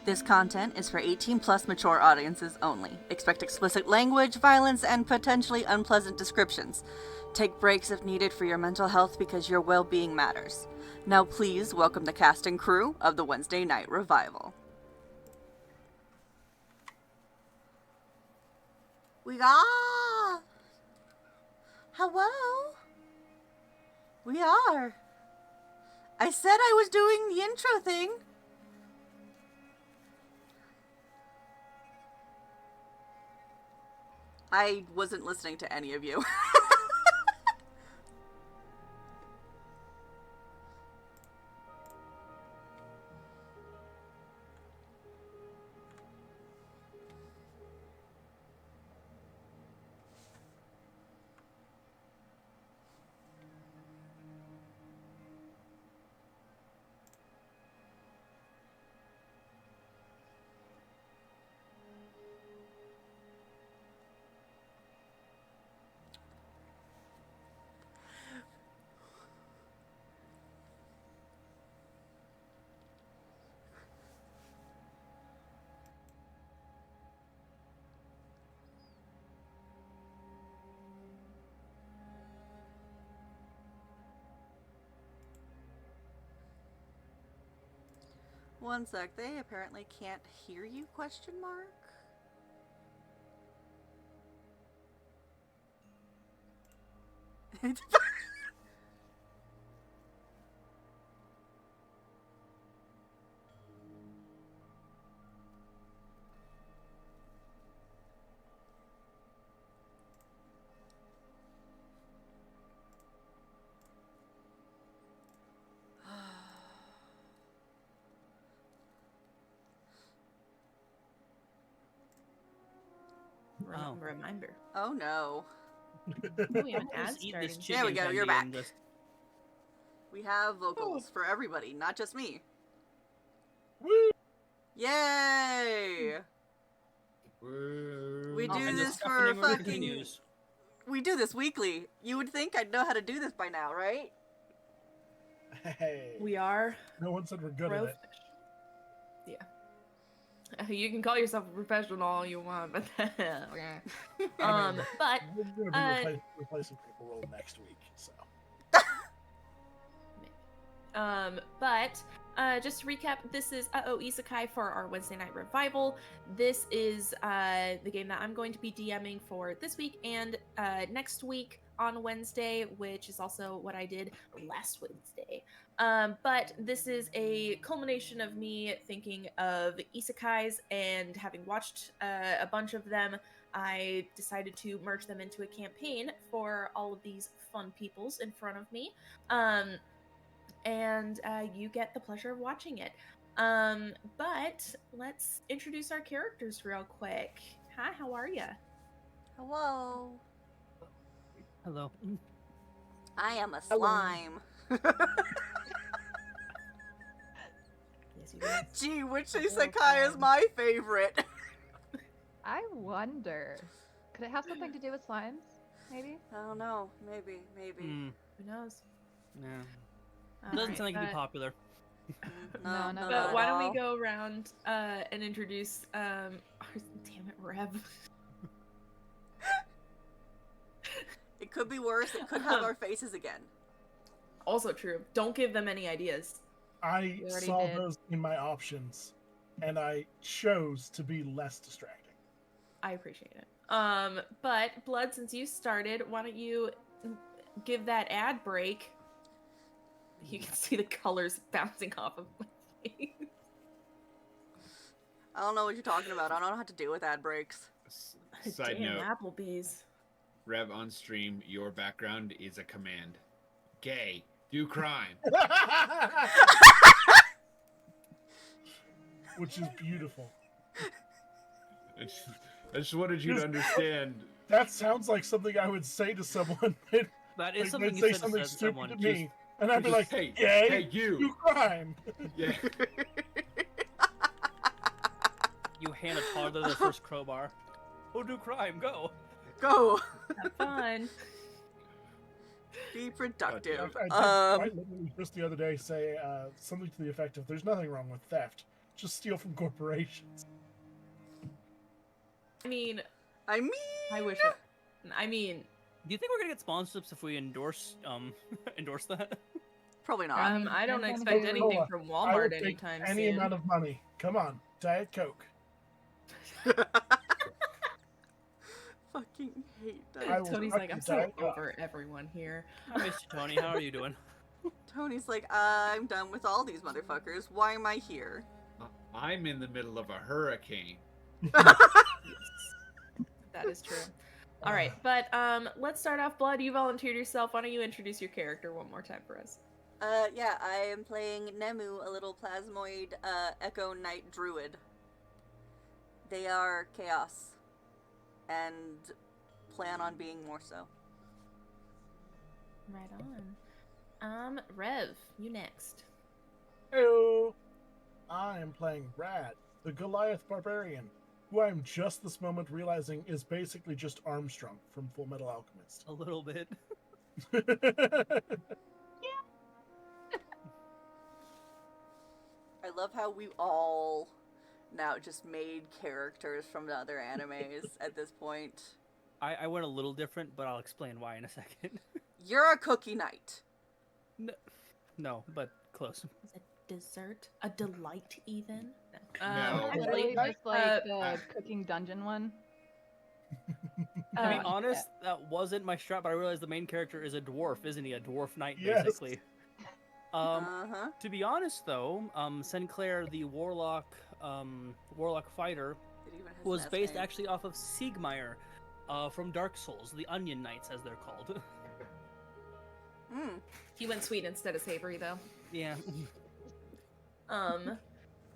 This content is for 18 plus mature audiences only. Expect explicit language, violence, and potentially unpleasant descriptions. Take breaks if needed for your mental health because your well-being matters. Now please welcome the cast and crew of the Wednesday Night Revival. We are. Hello. We are. I said I was doing the intro thing. I wasn't listening to any of you. One sec, they apparently can't hear you, question mark? Reminder. Oh no. We have an ad starting. There we go, you're back. We have vocals for everybody, not just me. Woo! Yay! Woo! We do this for fucking... We do this weekly. You would think I'd know how to do this by now, right? Hey. We are. No one said we're good at it. Yeah. You can call yourself a professional all you want, but but we're gonna be replacing people role next week, so. Just to recap, this is Isekai for our Wednesday Night Revival. This is the game that I'm going to be DMing for this week and next week on Wednesday, which is also what I did last Wednesday. But this is a culmination of me thinking of isekais, and having watched a bunch of them, I decided to merge them into a campaign for all of these fun peoples in front of me. And you get the pleasure of watching it. But let's introduce our characters real quick. Hi, how are ya? Hello. Hello. I am a slime. Yes, you do. Gee, which isekai is my favorite? I wonder. Could it have something to do with slimes? Maybe? I don't know. Maybe. Who knows? No. Doesn't sound like it'd be popular. No. But why don't we go around and introduce damn it, Rev. It could be worse. It could have our faces again. Also true. Don't give them any ideas. I saw those in my options, and I chose to be less distracting. I appreciate it. But Blood, since you started, why don't you give that ad break? You can see the colors bouncing off of my face. I don't know what you're talking about. I don't know how to deal with ad breaks. Side Damn, note, Applebee's. Rev on stream, your background is a command. Gay, do crime. Which is beautiful. I just wanted you to understand. That sounds like something I would say to someone. That is Like, something they'd you say said something to stupid someone. to me, and I'd be just, like, hey, "Yay, hey, you. do crime." Yeah. You hand a toddler the first crowbar. Oh, do crime, go. Go. Have fun. Be productive. I literally just the other day say something to the effect of, "There's nothing wrong with theft. just steal from corporations. I mean, I mean, I wish. I mean, Do you think we're gonna get sponsorships if we endorse that? probably not. I don't depends on expect who- anything from I will Walmart take anytime any soon. amount of money. Come on, Diet Coke. Fucking hate I that. will Tony's suck like, your I'm so Diet Coke. over everyone here. I miss you, Tony. How are you doing? Tony's like, I'm done with all these motherfuckers. Why am I here? I'm in the middle of a hurricane. That is true. All right, but let's start off. Blood, you volunteered yourself. Why don't you introduce your character one more time for us? Yeah, I am playing Nemu, a little plasmoid Echo Knight druid. They are chaos, and plan on being more so. Right on. Rev, you next. Hello. I am playing Rad, the Goliath Barbarian, who I am just this moment realizing is basically just Armstrong from Full Metal Alchemist. A little bit. I love how we all now just made characters from the other animes at this point. I went a little different, but I'll explain why in a second. You're a cookie knight. No, but close. Is a dessert a delight even? No. Literally just like uh, the cooking dungeon one. To be Uh, honest, that wasn't my strat, but I realized the main character is a dwarf, isn't he? A dwarf knight, Yes. basically. Uh-huh. To be honest, though, Sinclair, the warlock fighter, It even has was an S based name. actually off of Siegmeyer, from Dark Souls, the Onion Knights, as they're called. he went sweet instead of savory though. Yeah. But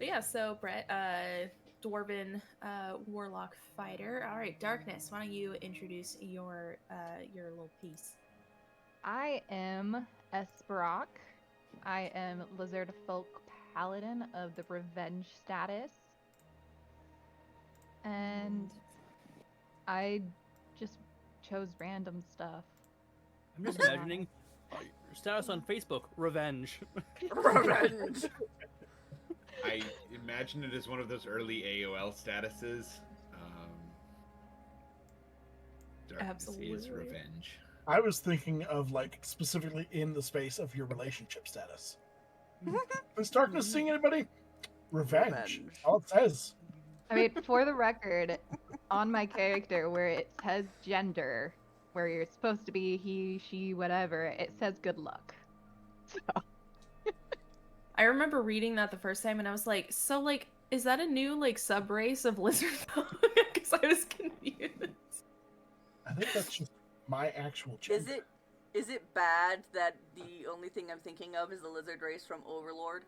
yeah, so Brett, dwarven warlock fighter. All right, Darkness. Why don't you introduce your little piece? I am Esperock. I am Lizard Folk Paladin of the Revenge status. And I just chose random stuff. I'm just imagining your status on Facebook, revenge. Revenge. I imagine it as one of those early AOL statuses. Darkness is Absolutely. revenge. I was thinking of like specifically in the space of your relationship status. Is darkness seeing anybody? Revenge. Revenge. All it says. I mean, for the record, on my character where it says gender, where you're supposed to be he, she, whatever, it says good luck. So, I remember reading that the first time, and I was like, so like, is that a new like sub race of lizard folk? Because I was confused. I think that's just my actual gender. Is it bad that the only thing I'm thinking of is the lizard race from Overlord?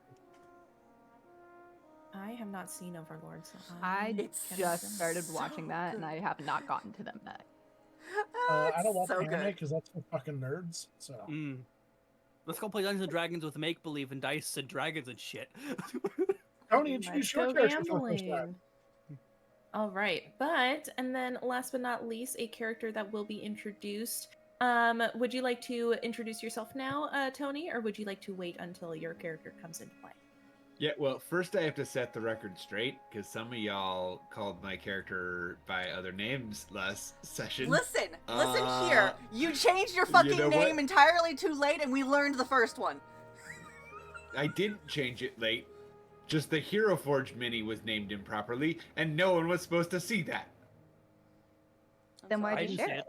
I have not seen Overlord, so I It's just started so watching that, and I have not gotten to them yet. I don't watch so anime good. because that's for fucking nerds. So Let's go play Dungeons and Dragons with make believe and dice and dragons and shit. Tony, introduce your character for the first time. All right, and then last but not least, a character that will be introduced. Would you like to introduce yourself now, Tony, or would you like to wait until your character comes into play? Yeah, well, first I have to set the record straight because some of y'all called my character by other names last session. Listen here. You changed your fucking know name what? entirely too late, and we learned the first one. I didn't change it late. Just the Hero Forge mini was named improperly, and no one was supposed to see that. Then why'd I you didn't share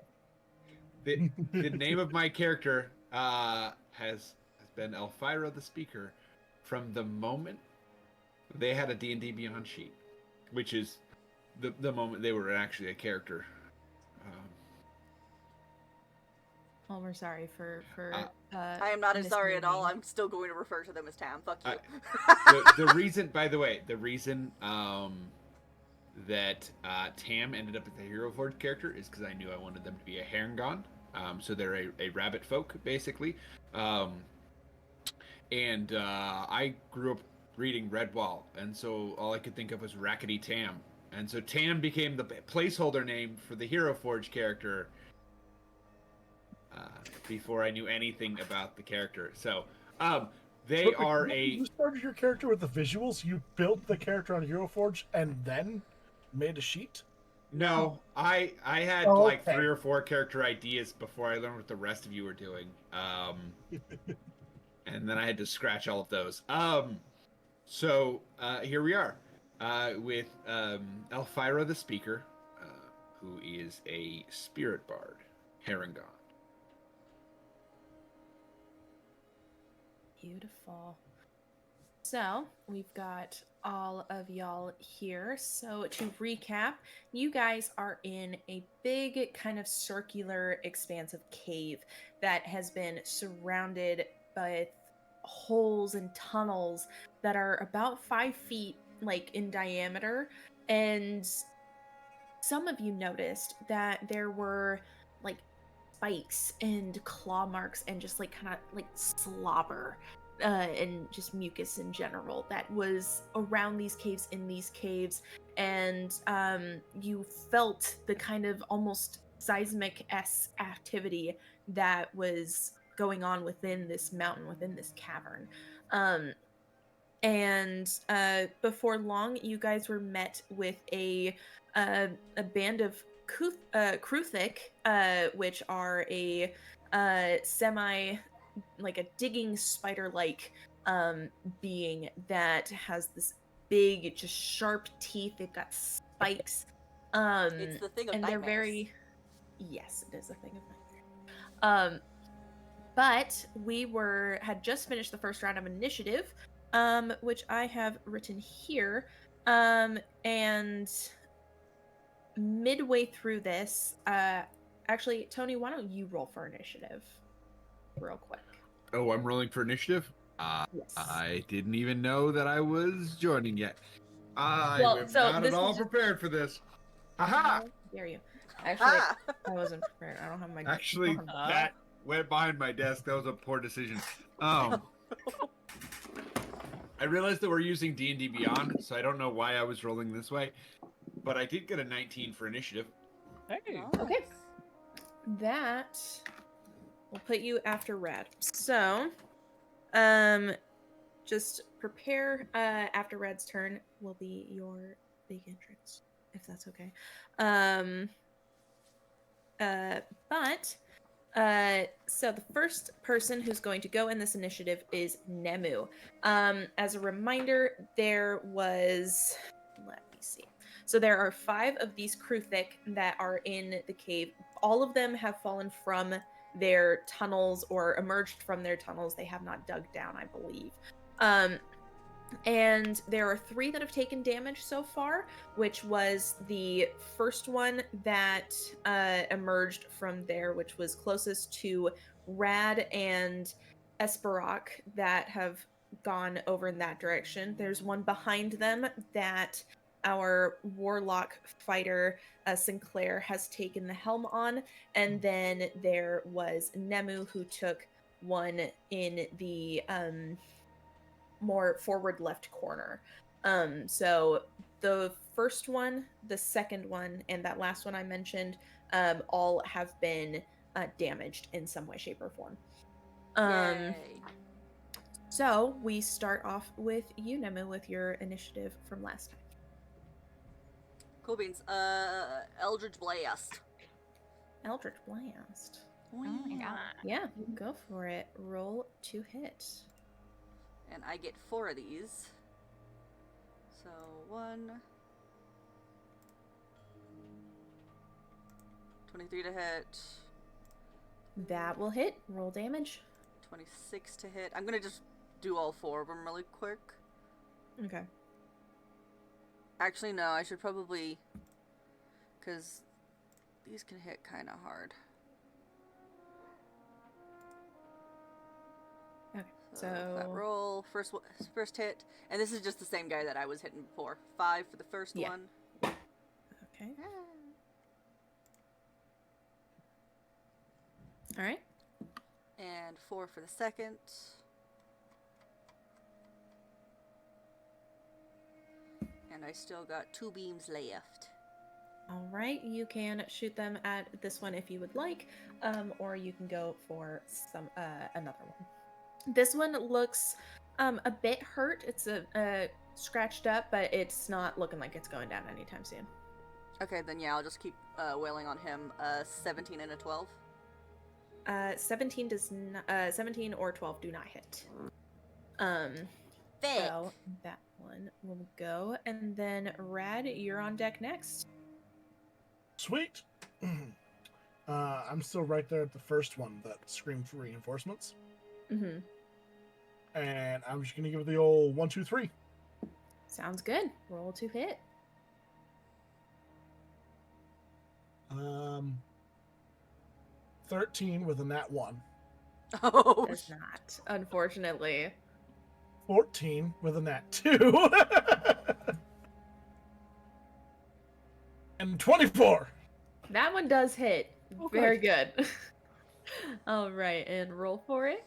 see it? it. The name of my character has been Elvira the Speaker from the moment they had a D&D Beyond sheet, which is the moment they were actually a character. Well, we're sorry for I am not as sorry at all. misnaming. I'm still going to refer to them as Tam. Fuck you. The reason, by the way, that Tam ended up as the Hero Forge character is because I knew I wanted them to be a Harengon. So they're a rabbit folk, basically. And I grew up reading Redwall, and so all I could think of was Rackety Tam. And so Tam became the placeholder name for the Hero Forge character before I knew anything about the character. So They Perfect. are You started your character with the visuals. You built the character on HeroForge and then made a sheet. No, I had Oh, like okay. 3 or 4 character ideas before I learned what the rest of you were doing. And then I had to scratch all of those. So here we are with Elfira the Speaker, who is a spirit bard, Harangon. Beautiful. So we've got all of y'all here. So to recap, you guys are in a big kind of circular expansive cave that has been surrounded by holes and tunnels that are about 5 feet like in diameter. And some of you noticed that there were like spikes and claw marks and just like kind of like slobber and just mucus in general that was around these caves, in these caves. And you felt the kind of almost seismic-esque activity that was going on within this mountain, within this cavern. And before long, you guys were met with a band of Kruthic, which are a semi, like a digging spider-like being that has this big, just sharp teeth. They've got spikes. It's the thing of And they're nightmares. very, yes, it is a thing of nightmare. But we had just finished the first round of initiative, which I have written here. And midway through this, actually, Tony, why don't you roll for initiative real quick? Oh, I'm rolling for initiative? Yes. I didn't even know that I was joining yet. I Well, am so not this at all is just- prepared for this. Aha! How dare you? Actually, Ah! I wasn't prepared. I don't have my. Actually, that went behind my desk. That was a poor decision. I realized that we're using D&D Beyond, so I don't know why I was rolling this way, but I did get a 19 for initiative. Hey. Okay. That will put you after Rad. So, just prepare. After Rad's turn will be your big entrance, if that's okay. So the first person who's going to go in this initiative is Nemu. As a reminder, there was, let me see. So there are 5 of these Kruthic that are in the cave. All of them have fallen from their tunnels or emerged from their tunnels. They have not dug down, I believe. And there are 3 that have taken damage so far, which was the first one that emerged from there, which was closest to Rad and Esperok, that have gone over in that direction. There's one behind them that our warlock fighter, Sinclair, has taken the helm on. And then there was Nemu, who took one in the more forward left corner. So the first one, the second one, and that last one I mentioned, all have been damaged in some way, shape, or form. Yay. So we start off with you, Nemu, with your initiative from last time. Cool beans. Eldritch Blast. Eldritch Blast. Oh my god. Yeah, go for it. Roll to hit. And I get 4 of these. So 1. 23 to hit. That will hit. Roll damage. 26 to hit. I'm gonna just do all 4 of them really quick. Okay. Actually, no, I should probably... Because these can hit kind of hard. Okay. So that So roll, first hit, and this is just the same guy that I was hitting before. 5 for the first Yeah. one. okay. All right. And 4 for the second. And I still got 2 beams left. All right, you can shoot them at this one if you would like, or you can go for some another one. This one looks a bit hurt. It's a scratched up, but it's not looking like it's going down anytime soon. Okay, then yeah, I'll just keep wailing on him. 17 and a 12. 17 or 12 do not hit. Thick. So that one will go, and then Rad, you're on deck next. Sweet. I'm still right there at the first one that screamed for reinforcements. Mm-hmm. And I'm just going to give it the old 1, 2, 3. Sounds good. Roll to hit. 13 with a nat 1. Oh, Does not, unfortunately. 14 with a nat 2. And 24. That one does hit. Oh, Very good. All right, and roll for it.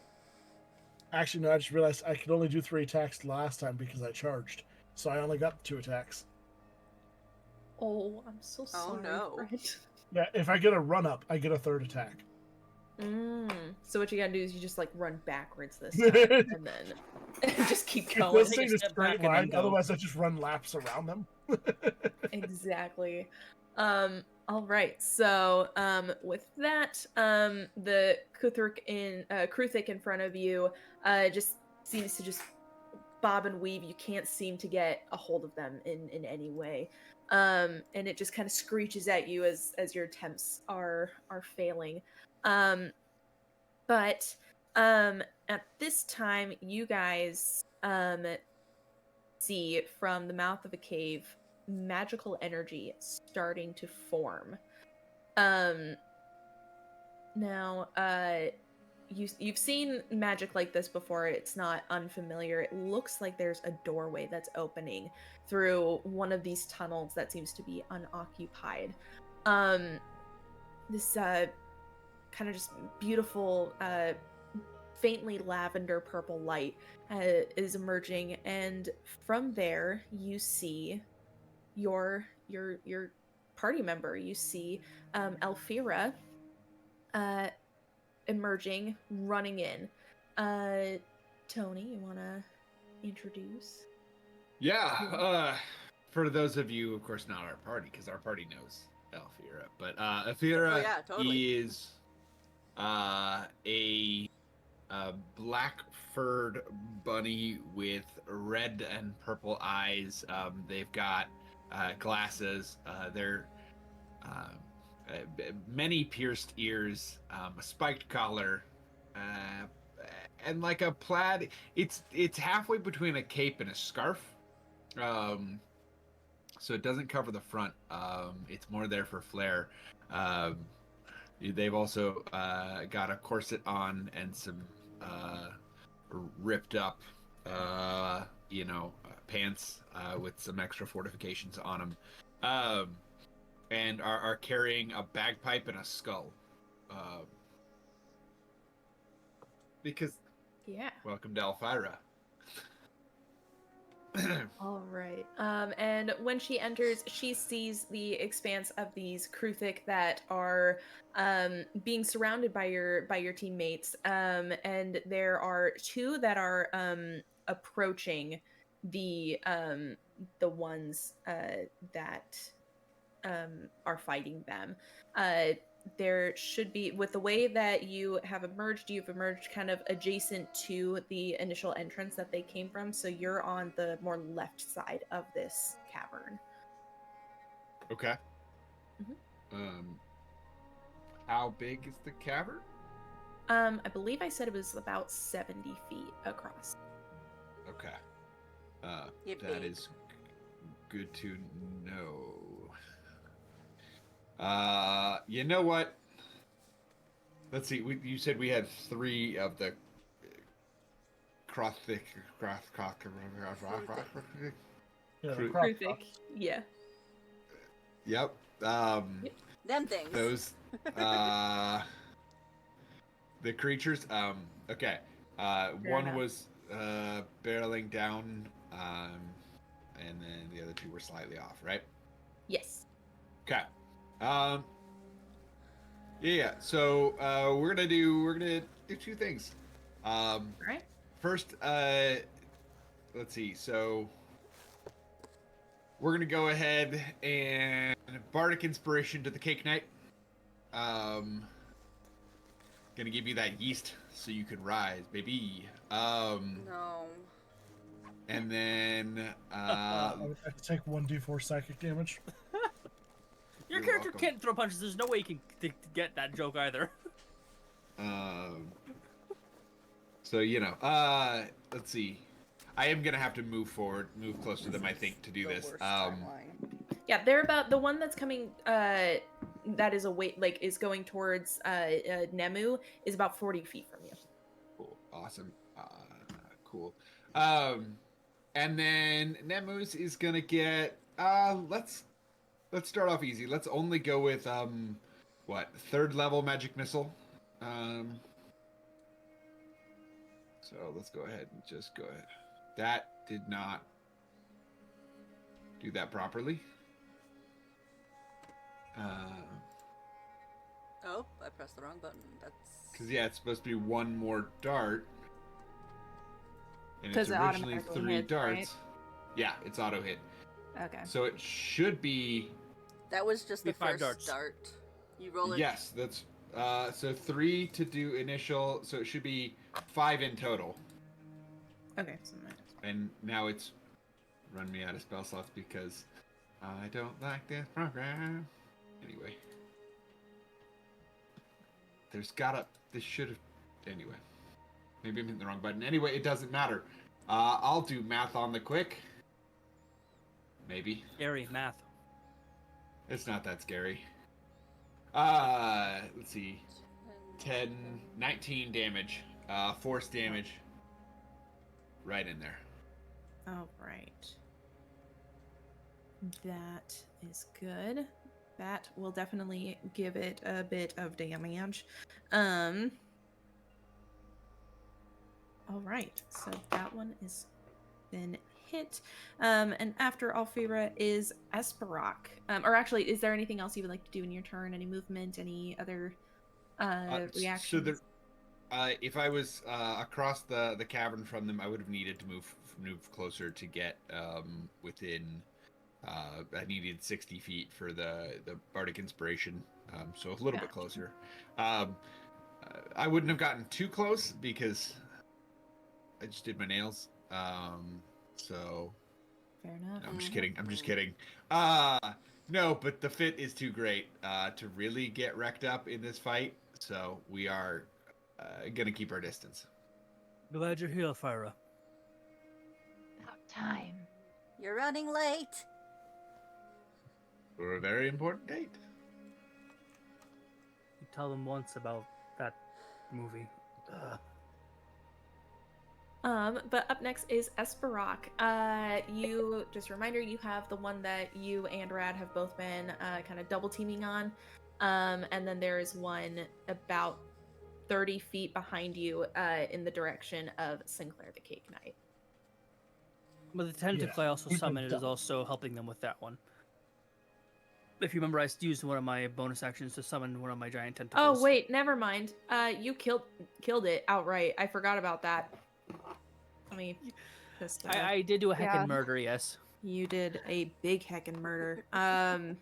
Actually, no, I just realized I could only do 3 attacks last time because I charged. So I only got 2 attacks. Oh, I'm so sorry. no. Fred. Yeah, if I get a run up, I get a 3rd attack. So what you gotta do is you just like run backwards this time, and then just keep If going. this Take a thing is step straight back and then line, go. otherwise I just run laps around them. Exactly. All right. So with that, the Kruthik in front of you just seems to just bob and weave. You can't seem to get a hold of them in any way. And it just kind of screeches at you as your attempts are failing. But at this time, you guys see from the mouth of a cave magical energy starting to form. Now, you've seen magic like this before. It's not unfamiliar. It looks like there's a doorway that's opening through one of these tunnels that seems to be unoccupied. This kind of just beautiful, faintly lavender purple light is emerging, and from there you see your party member. You see Elfira emerging, running in. Tony, you want to introduce? Yeah, for those of you, of course, not our party, because our party knows Alfira, but Alfira Oh, yeah, totally. is a black furred bunny with red and purple eyes. They've got glasses. They're many pierced ears, a spiked collar, and like a plaid. It's halfway between a cape and a scarf. So it doesn't cover the front. It's more there for flair. They've also got a corset on and some ripped up, pants with some extra fortifications on them, and are carrying a bagpipe and a skull. Because, Yeah. welcome to Elfira. All right. And when she enters, she sees the expanse of these Kruthik that are being surrounded by your teammates. And there are 2 that are approaching the ones that are fighting them. There should be, with the way that you've emerged kind of adjacent to the initial entrance that they came from, so you're on the more left side of this cavern. Okay. Mhm. How big is the cavern? I believe I said it was about 70 feet across. Okay. Yippee. That is good to know. You know what? Let's see. You said we had 3 of the Krothic. Yeah, Cru- Kruthik. Yeah. Yep. Them things. Those. The creatures. Okay. One enough. was barreling down, and then the other 2 were slightly off, right? Yes. Okay. Yeah. So we're gonna do 2 things. All right. First, let's see. So we're gonna go ahead and bardic inspiration to the Cake Knight. Gonna give you that yeast so you can rise, baby. No. And then I would have to take 1d4 psychic damage. Your You're character welcome. can't throw punches. There's no way you can get that joke either. So let's see. I am gonna have to move closer to them, I think, to do The this. worst timeline. Yeah, they're about the one that's coming. That is is going towards Nemu is about 40 feet from you. Cool, awesome, cool. And then Nemus is gonna get. Let's start off easy. Let's only go with 3rd level magic missile. So let's go ahead and just go ahead. That did not do that properly. Oh, I pressed the wrong button. That's. Because it's supposed to be one more dart. And it's 'Cause it originally automatically 3 hits, darts. right? Yeah, it's auto hit. Okay. So it should be. That was just Be the 5 first darts. start. You roll it. Yes, that's so 3 to do initial, so it should be 5 in total. Okay. So nice. And now it's run me out of spell slots because I don't like this program. Anyway, this should have. Anyway, maybe I'm hitting the wrong button. Anyway, it doesn't matter. I'll do math on the quick. Maybe. Scary math. It's not that scary. Let's see. 19 damage. Force damage. Right in there. All right. That is good. That will definitely give it a bit of damage. All right. So that one is been hit. And after Alfira is Esperok. Or actually, is there anything else you would like to do in your turn? Any movement? Any other reactions? So there, if I was across the cavern from them, I would have needed to move closer to get within. I needed 60 feet for the bardic inspiration, so a little bit closer. I wouldn't have gotten too close because I just did my nails. So Fair enough. no, I'm just kidding. No, but the fit is too great to really get wrecked up in this fight. So we are gonna keep our distance. Glad you're here, Fyra. About time. You're running late. For a very important date. You tell them once about that movie. But up next is Esperok. You, just a reminder, you have the one that you and Rad have both been kind of double teaming on. And then there is one about 30 feet behind you in the direction of Sinclair the Cake Knight. But the tentative Yeah, I also we've been summoned is double. also helping them with that one. If you remember, I used one of my bonus actions to summon one of my giant tentacles. Oh wait, never mind. You killed it outright. I forgot about that. Let me just. I did do a heckin' Yeah. murder, yes. You did a big heckin' murder. Yeah,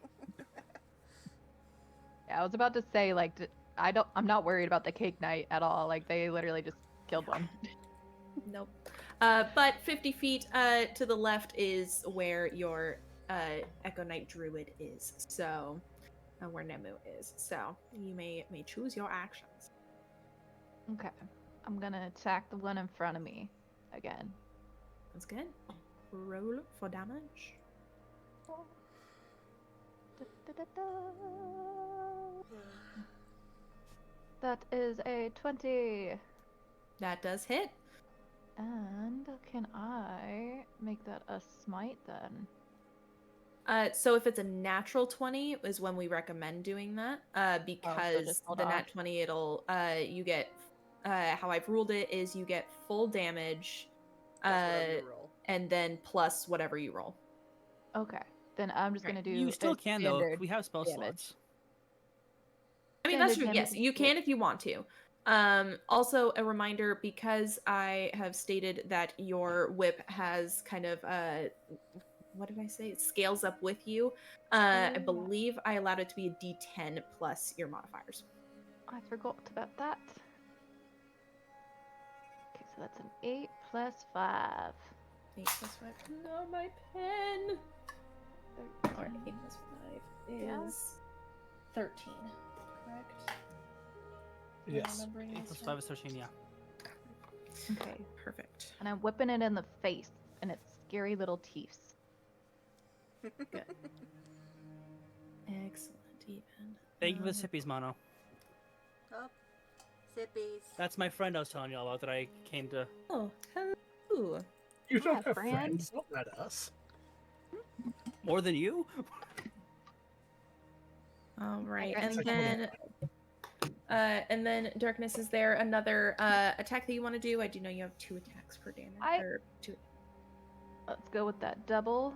I was about to say, like, I'm not worried about the Cake Knight at all. Like, they literally just killed one. Nope. But 50 feet to the left is where your Echo Knight Druid is. So, where Nemu is. So, you may choose your actions. Okay. I'm gonna attack the one in front of me again. That's good. Roll for damage. That is a 20. That does hit. And can I make that a smite then? So if it's a natural 20 is when we recommend doing that. Because just hold the off. nat 20 it'll you get how I've ruled it is you get full damage Plus whatever you roll. and then plus whatever you roll. Okay. Then I'm just Right. gonna do You still a can, though. standard We have spell damage. slots. I mean that's Standard true. Yes, damage. you can if you want to. Also, a reminder, because I have stated that your whip has kind of what did I say? It scales up with you. I Oh. believe I allowed it to be a D10 plus your modifiers. I forgot about that. Okay, so that's an 8 plus 5. 8 plus 5. No, my pen. Or 8 plus 5 Yeah. is 13. Correct? Am I Yes. remembering 8 this plus right? 5 is 13, yeah. Okay. Perfect. And I'm whipping it in the face, and its scary little teeth. Good. Excellent, even. Thank you for the sippies, Mono. Oh, sippies. That's my friend I was telling you all about that I came to. Oh, hello. You don't have friend. friends. Don't let us. More than you? All right, Apparently and so. then Darkness, is there another attack that you want to do? I do know you have 2 attacks per damage. Or 2. Let's go with that double.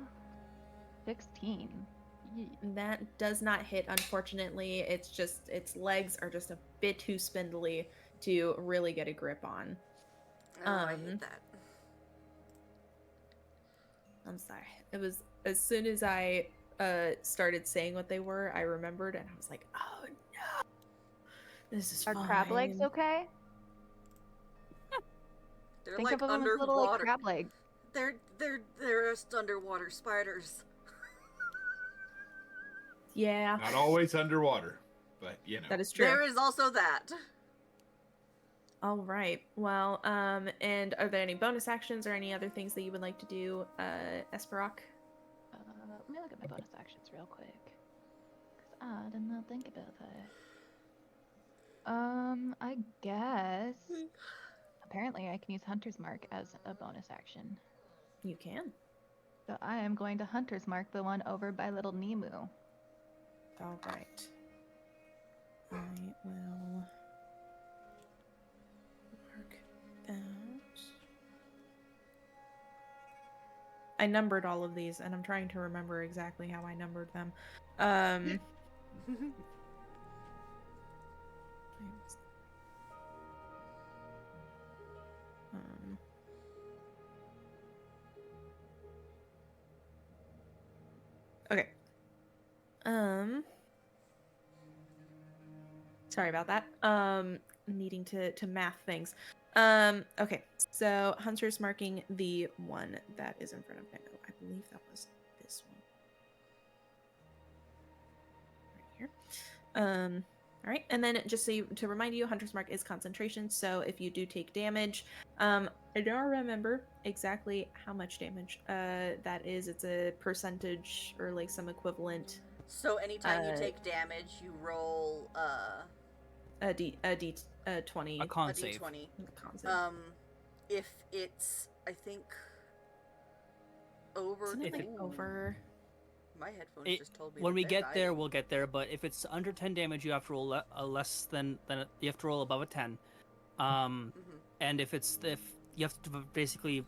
16. Yee. That does not hit, unfortunately. It's just its legs are just a bit too spindly to really get a grip on. Oh, I hate that. I'm sorry. It was as soon as I started saying what they were, I remembered, and I was like, "Oh no, this is Are fine." crab legs okay? They're Think like of them as little like underwater. crab legs. They're just underwater spiders. Yeah, Not always underwater, but you know. that is true. There is also that. All right. Well, and are there any bonus actions or any other things that you would like to do, Esperock? Let me look at my bonus actions real quick. Because I did not think about that. I guess. Apparently I can use Hunter's Mark as a bonus action. You can. So I am going to Hunter's Mark the one over by little Nemu. All right. I will mark that. I numbered all of these, and I'm trying to remember exactly how I numbered them. Okay. Sorry about that. Needing to math things. Okay. So Hunter's marking the one that is in front of Nemo. I believe that was this one. Right here. All right, and then just so to remind you, Hunter's Mark is concentration. So if you do take damage, I don't remember exactly how much damage that is. It's a percentage or like some equivalent. So anytime you take damage, you roll a d20. A con a save. d20. Con save. If it's, I think, over. Isn't it like Ooh, over? My headphones It- just told me. When that we they're get there, hiding. we'll get there. But if it's under 10 damage, you have to roll a less than you have to roll above a 10. And if you have to basically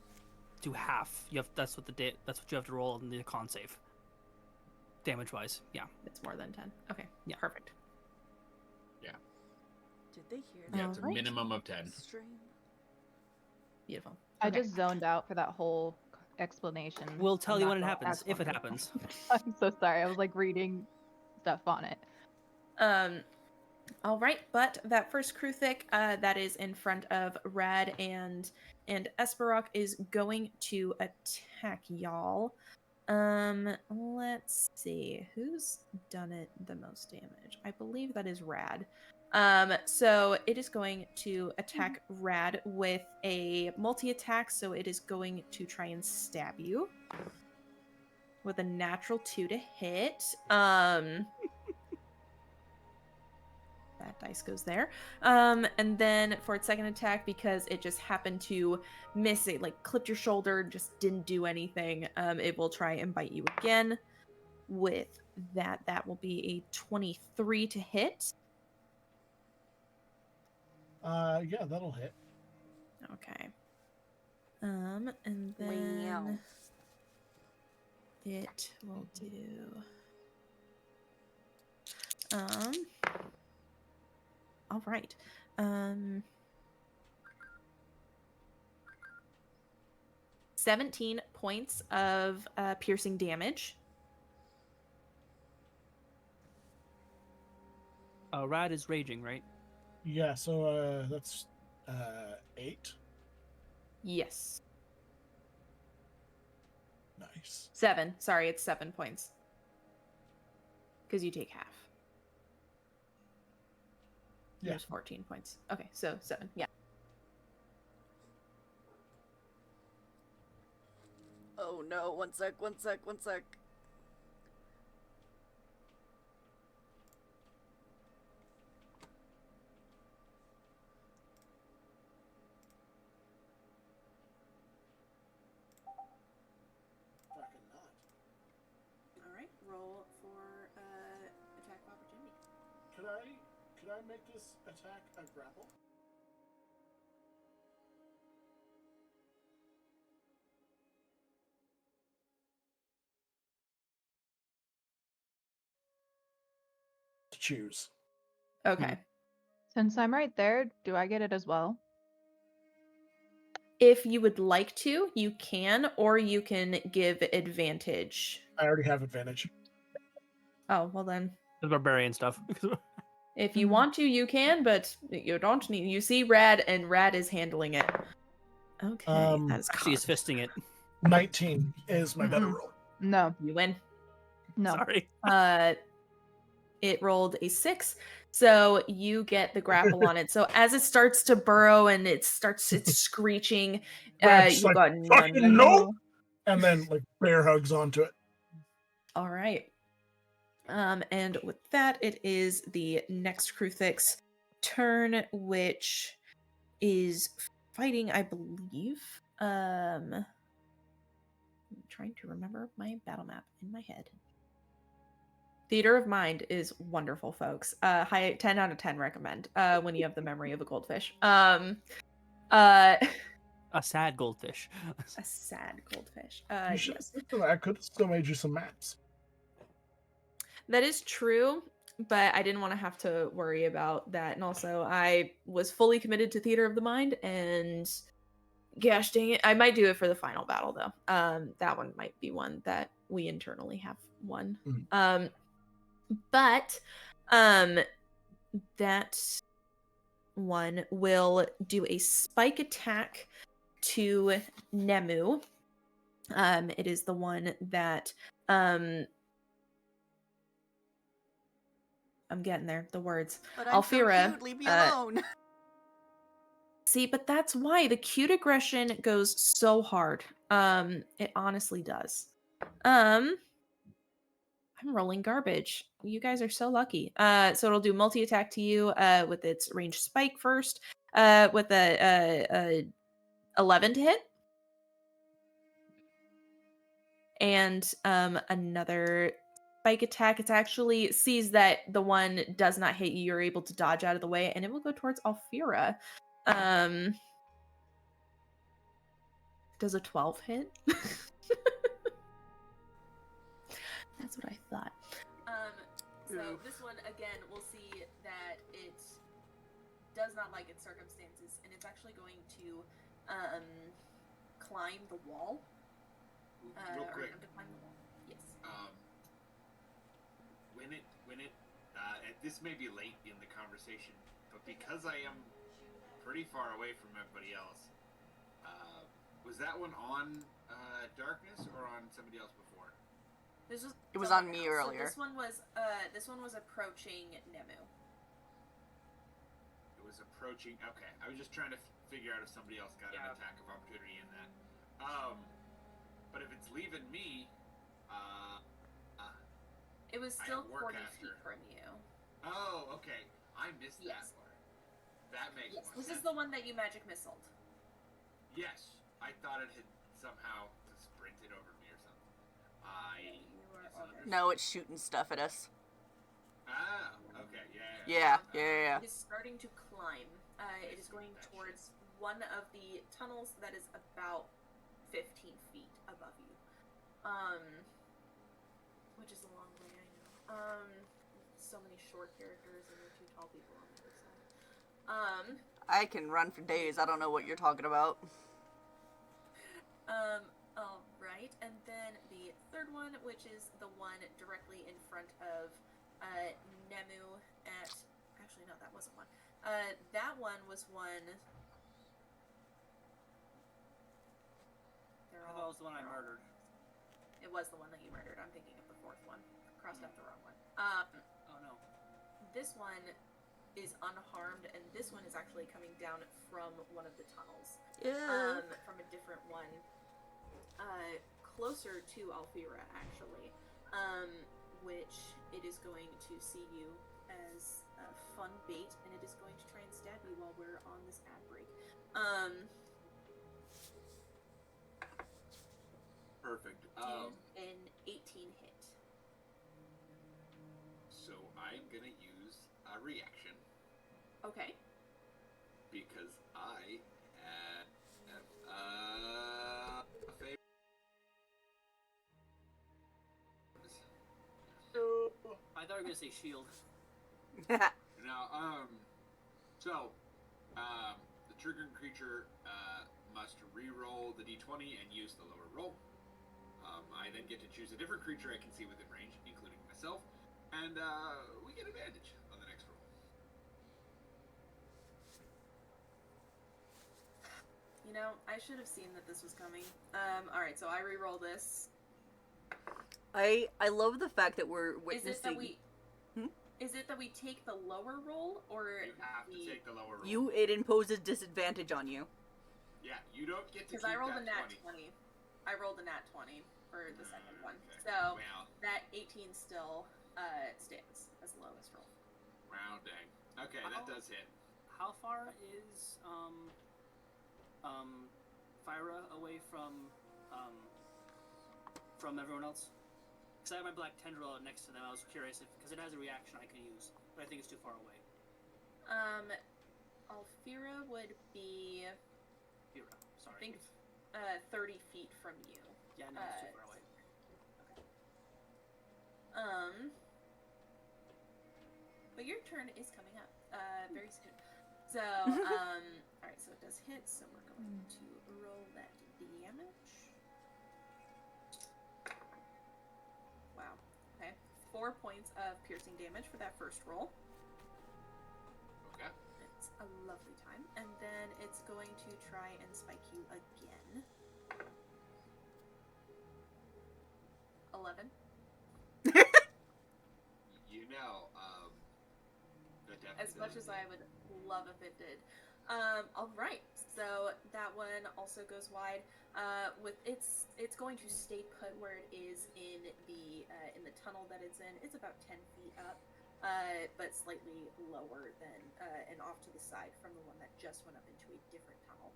do half, that's what you have to roll in the con save. Damage wise, yeah. It's more than 10. Okay. Yeah. Perfect. Did they hear Yeah, that? it's a Alright. minimum of 10. Stream. Beautiful. I Okay. just zoned out for that whole explanation. We'll tell I'm you not when it gonna happens, ask if it one. happens. I'm so sorry. I was like reading stuff on it. All right, but that first Kruthic that is in front of Rad and Esperock is going to attack y'all. Let's see who's done it the most damage. I believe that is Rad. So it is going to attack Rad with a multi-attack, so it is going to try and stab you with a natural 2 to hit. That dice goes there. And then for its second attack, because it just happened to miss it, like clipped your shoulder, just didn't do anything, it will try and bite you again. With that, that will be a 23 to hit. Yeah, that'll hit. Okay. And then Wow. it will do. All right. Um, 17 points of piercing damage. Rad is raging, right? Yeah, so that's 8. Yes. Nice. 7. Sorry, it's 7 points. Because you take half. Yeah. There's 14 points. Okay, so 7. Yeah. Oh no, one sec. Fucking not. All right, roll for attack of opportunity. Could I make this attack a grapple? Choose. Okay. Since I'm right there, do I get it as well? If you would like to, you can, or you can give advantage. I already have advantage. Oh, well then. The barbarian stuff. If you want to, you can, but you don't need. You see Rad, and Rad is handling it. Okay, that is Actually, he's con. fisting it. 19 is my better Mm-mm. roll. No, You win. no. Sorry. It rolled a 6, so you get the grapple on it. So as it starts to burrow and it's screeching, Rad's you like, got fucking no! And then like bear hugs onto it. All right. And with that, it is the next Kruthix turn, which is fighting, I believe. I'm trying to remember my battle map in my head. Theater of Mind is wonderful, folks. High 10 out of 10 recommend when you have the memory of a goldfish. A sad goldfish. A sad goldfish. You should Yes. I could have still made you some maps. That is true, but I didn't want to have to worry about that. And also, I was fully committed to Theater of the Mind, and gosh dang it, I might do it for the final battle, though. That one might be one that we internally have won. But that one will do a spike attack to Nemu. It is the one that I'm getting there. The words. But I'm Alfira, so cute, leave me alone. See, but that's why the cute aggression goes so hard. It honestly does. I'm rolling garbage. You guys are so lucky. So it'll do multi-attack to you with its range spike first, with a 11 to hit. And another spike attack. It actually sees that the one does not hit you. You're able to dodge out of the way, and it will go towards Alfira. Does a 12 hit? That's what I thought. So this one, again, we'll see that it does not like its circumstances, and it's actually going to climb the wall. Real quick. To climb the wall. Yes. This may be late in the conversation, but because I am pretty far away from everybody else, was that one on Darkness or on somebody else before? It was on me earlier. So this one was approaching Nemu. It was approaching. Okay, I was just trying to figure out if somebody else got an attack of opportunity in that. But if it's leaving me, it was still 40 after. feet from you. Oh, okay. I missed Yes. that part. That makes more This sense. is the one that you magic missiled. Yes, I thought it had somehow sprinted over me or something. I misunderstood. No, it's shooting stuff at us. Ah, okay, yeah. Yeah. It is starting to climb. It is going towards one of the tunnels that is about 15 feet above you. Which is a long way, I know. So many short characters and there are 2 tall people on the other side. I can run for days. I don't know what you're talking about. All right, and then the third one, which is the one directly in front of Nemu at. Actually, no, that wasn't one. That one was one. That was the one I murdered. It was the one that you murdered. I'm thinking of the fourth one. Crossed out the wrong one. Oh no. This one is unharmed, and this one is actually coming down from one of the tunnels. Yeah. From a different one. Closer to Alfira, actually. Which it is going to see you as a fun bait, and it is going to try and stab you while we're on this ad break. Perfect. An 18 hit. So I'm gonna use a reaction Okay. because I have a favorite. I thought you were gonna say shield. Now, the triggering creature must re-roll the d20 and use the lower roll. I then get to choose a different creature I can see within range, including myself, and we get advantage on the next roll. You know, I should have seen that this was coming. Alright, so I re-roll this. I love the fact that we're Is it that witnessing. we... Is it that we take the lower roll, or You have to take the lower roll. It imposes disadvantage on you. Yeah, you don't get to keep Because I rolled a that nat 20. 20. I rolled a nat 20 for the second one. Okay. So, Well, that 18 still stands as the lowest roll. wow, dang. Okay, that does hit. How far is Fyra away from everyone else? Because I have my black tendril next to them. I was curious if because it has a reaction I can use, but I think it's too far away. Alfira would be, Fyra, sorry. I think, 30 feet from you. Yeah, no, it's too far away. But your turn is coming up very soon. So, alright, so it does hit, so we're going to roll that damage. Wow, okay. 4 points of piercing damage for that first roll. Okay. It's a lovely time. And then it's going to try and spike you again. 11. You know, that definitely As much does as I would love if it did. Alright, so that one also goes wide. With it's going to stay put where it is in the tunnel that it's in. It's about 10 feet up, but slightly lower than and off to the side from the one that just went up into a different tunnel.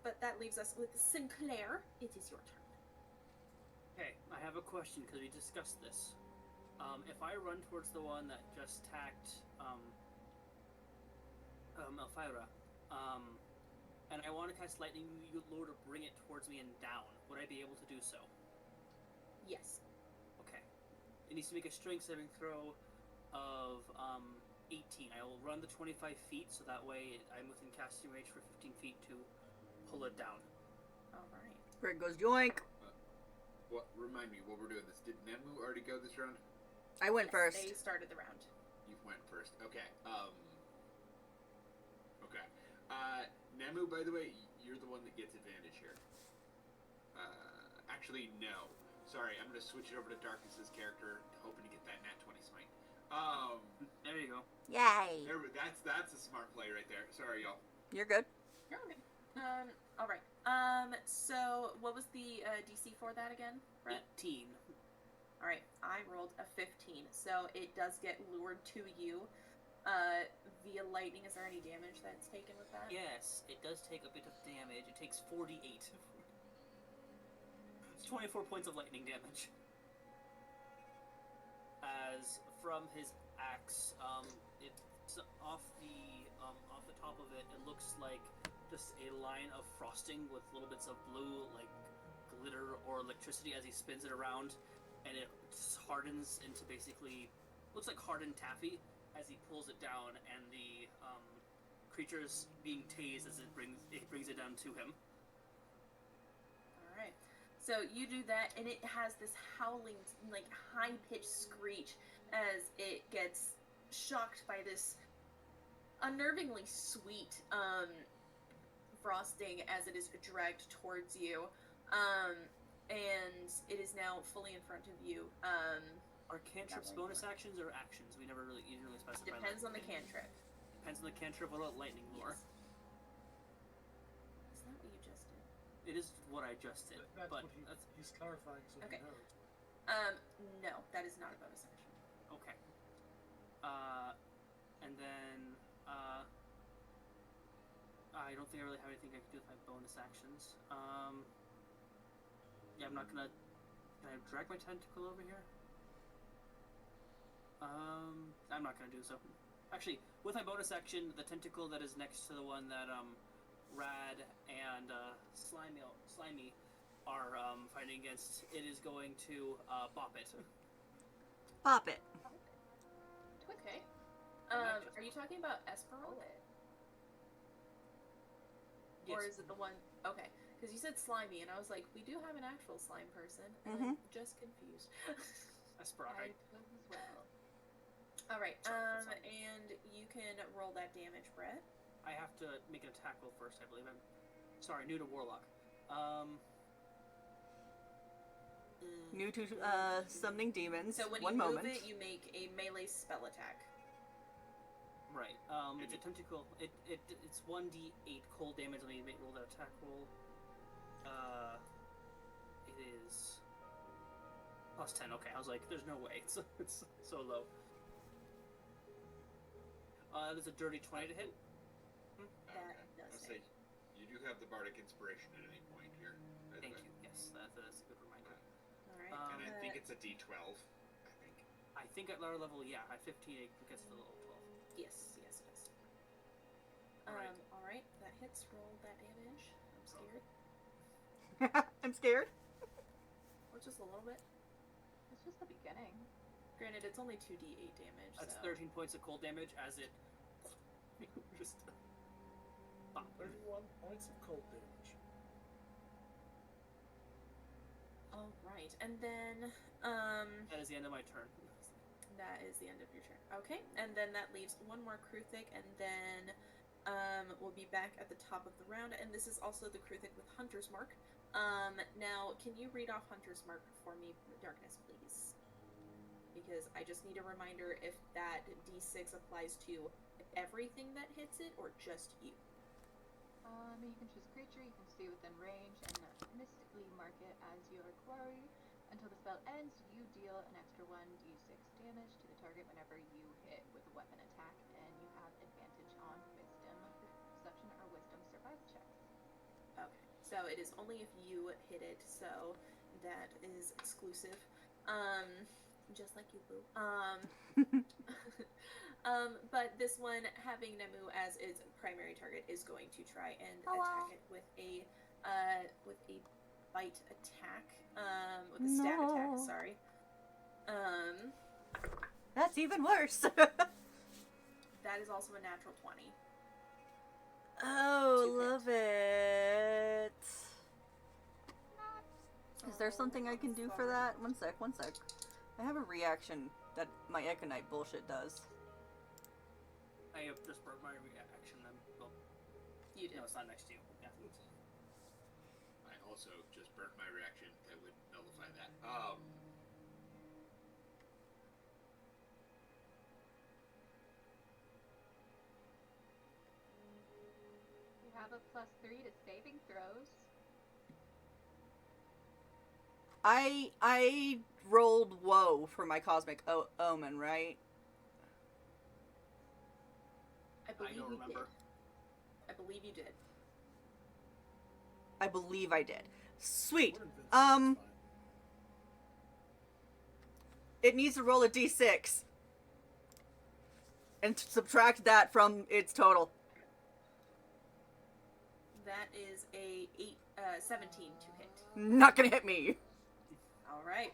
But that leaves us with Sinclair. It is your turn. Okay, I have a question because we discussed this. If I run towards the one that just attacked Elfira, and I want to cast Lightning Lure to bring it towards me and down, would I be able to do so? Yes. Okay. It needs to make a strength saving throw of 18. I will run the 25 feet, so that way I'm within casting range for 15 feet to pull it down. Alright. Greg goes yoink. What? Remind me, while we're doing this, did Nemu already go this round? I went first. They started the round. You went first. Okay. Okay. Nemu, by the way, you're the one that gets advantage here. Actually, no. Sorry, I'm gonna switch it over to Darkness's character, hoping to get that nat 20 smite. There you go. Yay. That's a smart play right there. Sorry, y'all. You're good. You're okay. Alright. So what was the DC for that again, Brett? 18. Alright, I rolled a 15, so it does get lured to you via lightning. Is there any damage that's taken with that? Yes, it does take a bit of damage. It takes 48. It's 24 points of lightning damage. As from his axe, it's off the top of it. It looks like just a line of frosting with little bits of blue, like glitter or electricity, as he spins it around, and it hardens into basically looks like hardened taffy as he pulls it down, and the creature's being tased as it brings it down to him. All right. So you do that, and it has this howling, like high-pitched screech as it gets shocked by this unnervingly sweet frosting as it is dragged towards you, and it is now fully in front of you. Are cantrips bonus actions or actions? You didn't really specify. Depends on the cantrip. Depends on the cantrip. What about lightning lore? Yes. Is that what you just did? It is what I just did, That's but what that's he's clarifying so Okay. he knows. No, that is not a bonus action. okay. And then I don't think I really have anything I can do with my bonus actions. Yeah, I'm not gonna. Can I drag my tentacle over here? I'm not gonna do so. Actually, with my bonus action, the tentacle that is next to the one that Rad and Slimy are fighting against, it is going to bop it. Pop it. Okay. might just- Are you talking about Esperal? Yes. Or is it the one? Okay, because you said slimy, and I was like, we do have an actual slime person, and I'm just confused. Esperat, I right? was as well. All right. Sorry, sorry. And you can roll that damage, Brett. I have to make an attack roll first, I believe. I'm sorry, new to Warlock. New to summoning demons. So when One you moment. move it, you make a melee spell attack. Right. It's a tentacle. It's 1d8 cold damage. Let me roll that attack roll. It is plus 10. Okay, I was like, there's no way. It's so low. There's a dirty 20 to hit. That does I'll hit. say you do have the bardic inspiration at any point here. by the Thank way. you. Yes, that's a good reminder. All right. And I think that- it's a D12. I think. I think at lower level, yeah, at 15 it gets to level 12. Yes, it is. Alright. All right. That hits. Roll that damage. I'm scared. I'm scared. Or just a little bit. It's just the beginning. Granted, it's only 2d8 damage. That's so. 13 points of cold damage as it just. Bop. 31 points of cold damage. All right, and then That is the end of my turn. that is the end of your turn. Okay, and then that leaves one more Kruthic, and then we'll be back at the top of the round. And this is also the Kruthic with Hunter's Mark. Now, can you read off Hunter's Mark for me, Darkness, please? Because I just need a reminder if that D6 applies to everything that hits it or just you. You can choose creature, you can stay within range, and mystically mark it as your quarry. Until the spell ends, you deal an extra 1d6 damage to the target whenever you hit with a weapon attack, and you have advantage on Wisdom, Perception, or Wisdom survival checks. Okay, so it is only if you hit it, so that is exclusive. Just like you, boo. But this one, having Nemu as its primary target, is going to try and attack it with a bite attack, with a stab attack. Sorry. That's even worse. That is also a natural 20. Oh, To hit. love it. Is there something I can do for that? One sec. I have a reaction that my Econite bullshit does. I have just broke my reaction. Well, You do. no, it's not next to you. Yeah. I also just burnt my reaction that would nullify that. You have a +3 to saving throws. I rolled woe for my cosmic omen, right? I believe don't you remember. did. I believe you did. I believe I did. Sweet. We're invincible, it's fine. It needs to roll a d6 and subtract that from its total. That is a 17 to hit. Not gonna hit me. All right.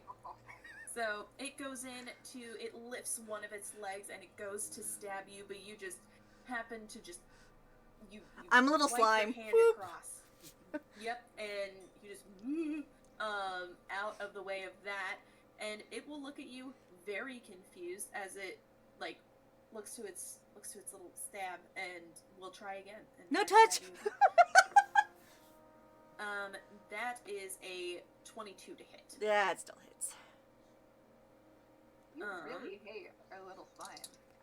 So it goes in to, it lifts one of its legs and it goes to stab you, but you just happen to just you I'm a little swipe slime. your hand Whoop. across. Yep, and you just out of the way of that, and it will look at you very confused as it like looks to its little stab and will try again. And No stab touch. you again. That is a 22 to hit. Yeah, it still hits. You really hate our little slime.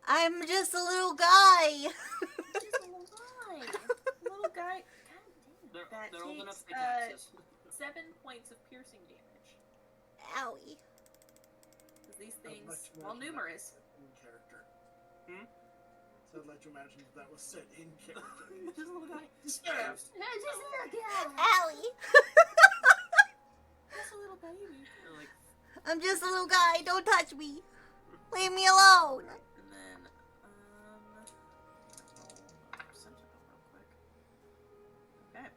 I'm just a little guy. Just a little guy. Little guy. God damn. They're old enough Takes to pay taxes. 7 points of piercing damage. Owie. These I'd things, like to while imagine numerous. that was in character. Hmm? So I'd like to imagine that was said in character. Just a little guy. Stab! Just look at Owie. Just a little baby. They're like, I'm just a little guy. Don't touch me. Leave me alone. And then, roll percentage real quick. Okay.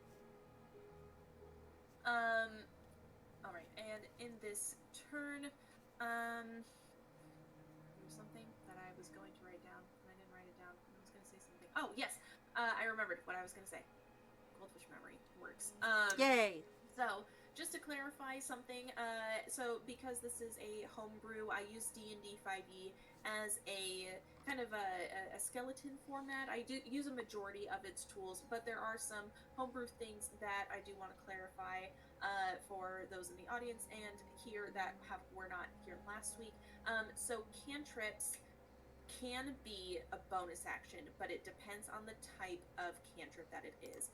Alright, and in this turn, there's something that I was going to write down, and I didn't write it down. I was going to say something. Oh, yes! I remembered what I was going to say. Goldfish memory works. Yay. So, just to clarify something, so because this is a homebrew, I use D&D 5e as a kind of a skeleton format. I do use a majority of its tools, but there are some homebrew things that I do want to clarify for those in the audience and here that were not here last week. So cantrips can be a bonus action, but it depends on the type of cantrip that it is.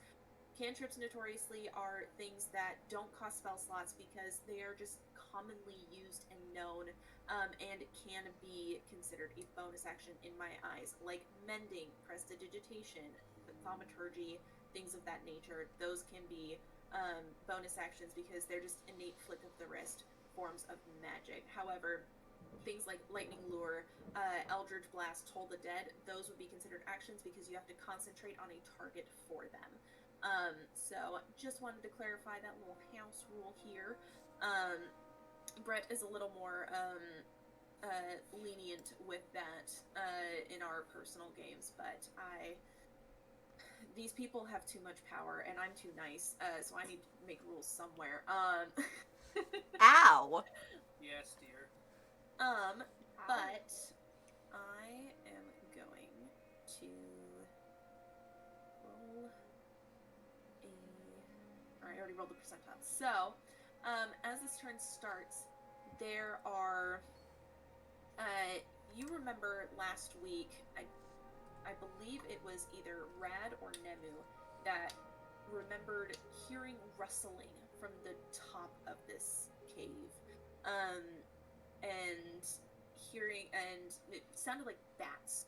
Cantrips notoriously are things that don't cost spell slots because they are just commonly used and known, and can be considered a bonus action in my eyes, like mending, prestidigitation, thaumaturgy, things of that nature. Those can be bonus actions because they're just innate flick of the wrist forms of magic. However, things like lightning lure, eldritch blast, toll the dead, those would be considered actions because you have to concentrate on a target for them. So just wanted to clarify that little house rule here. Brett is a little more lenient with that in our personal games, but these people have too much power and I'm too nice, so I need to make rules somewhere. Ow. yes, dear. But I am going to roll I already rolled the percentile. So, as this turn starts, there are, you remember last week, I believe it was either Rad or Nemu that remembered hearing rustling from the top of this cave. And it sounded like bats,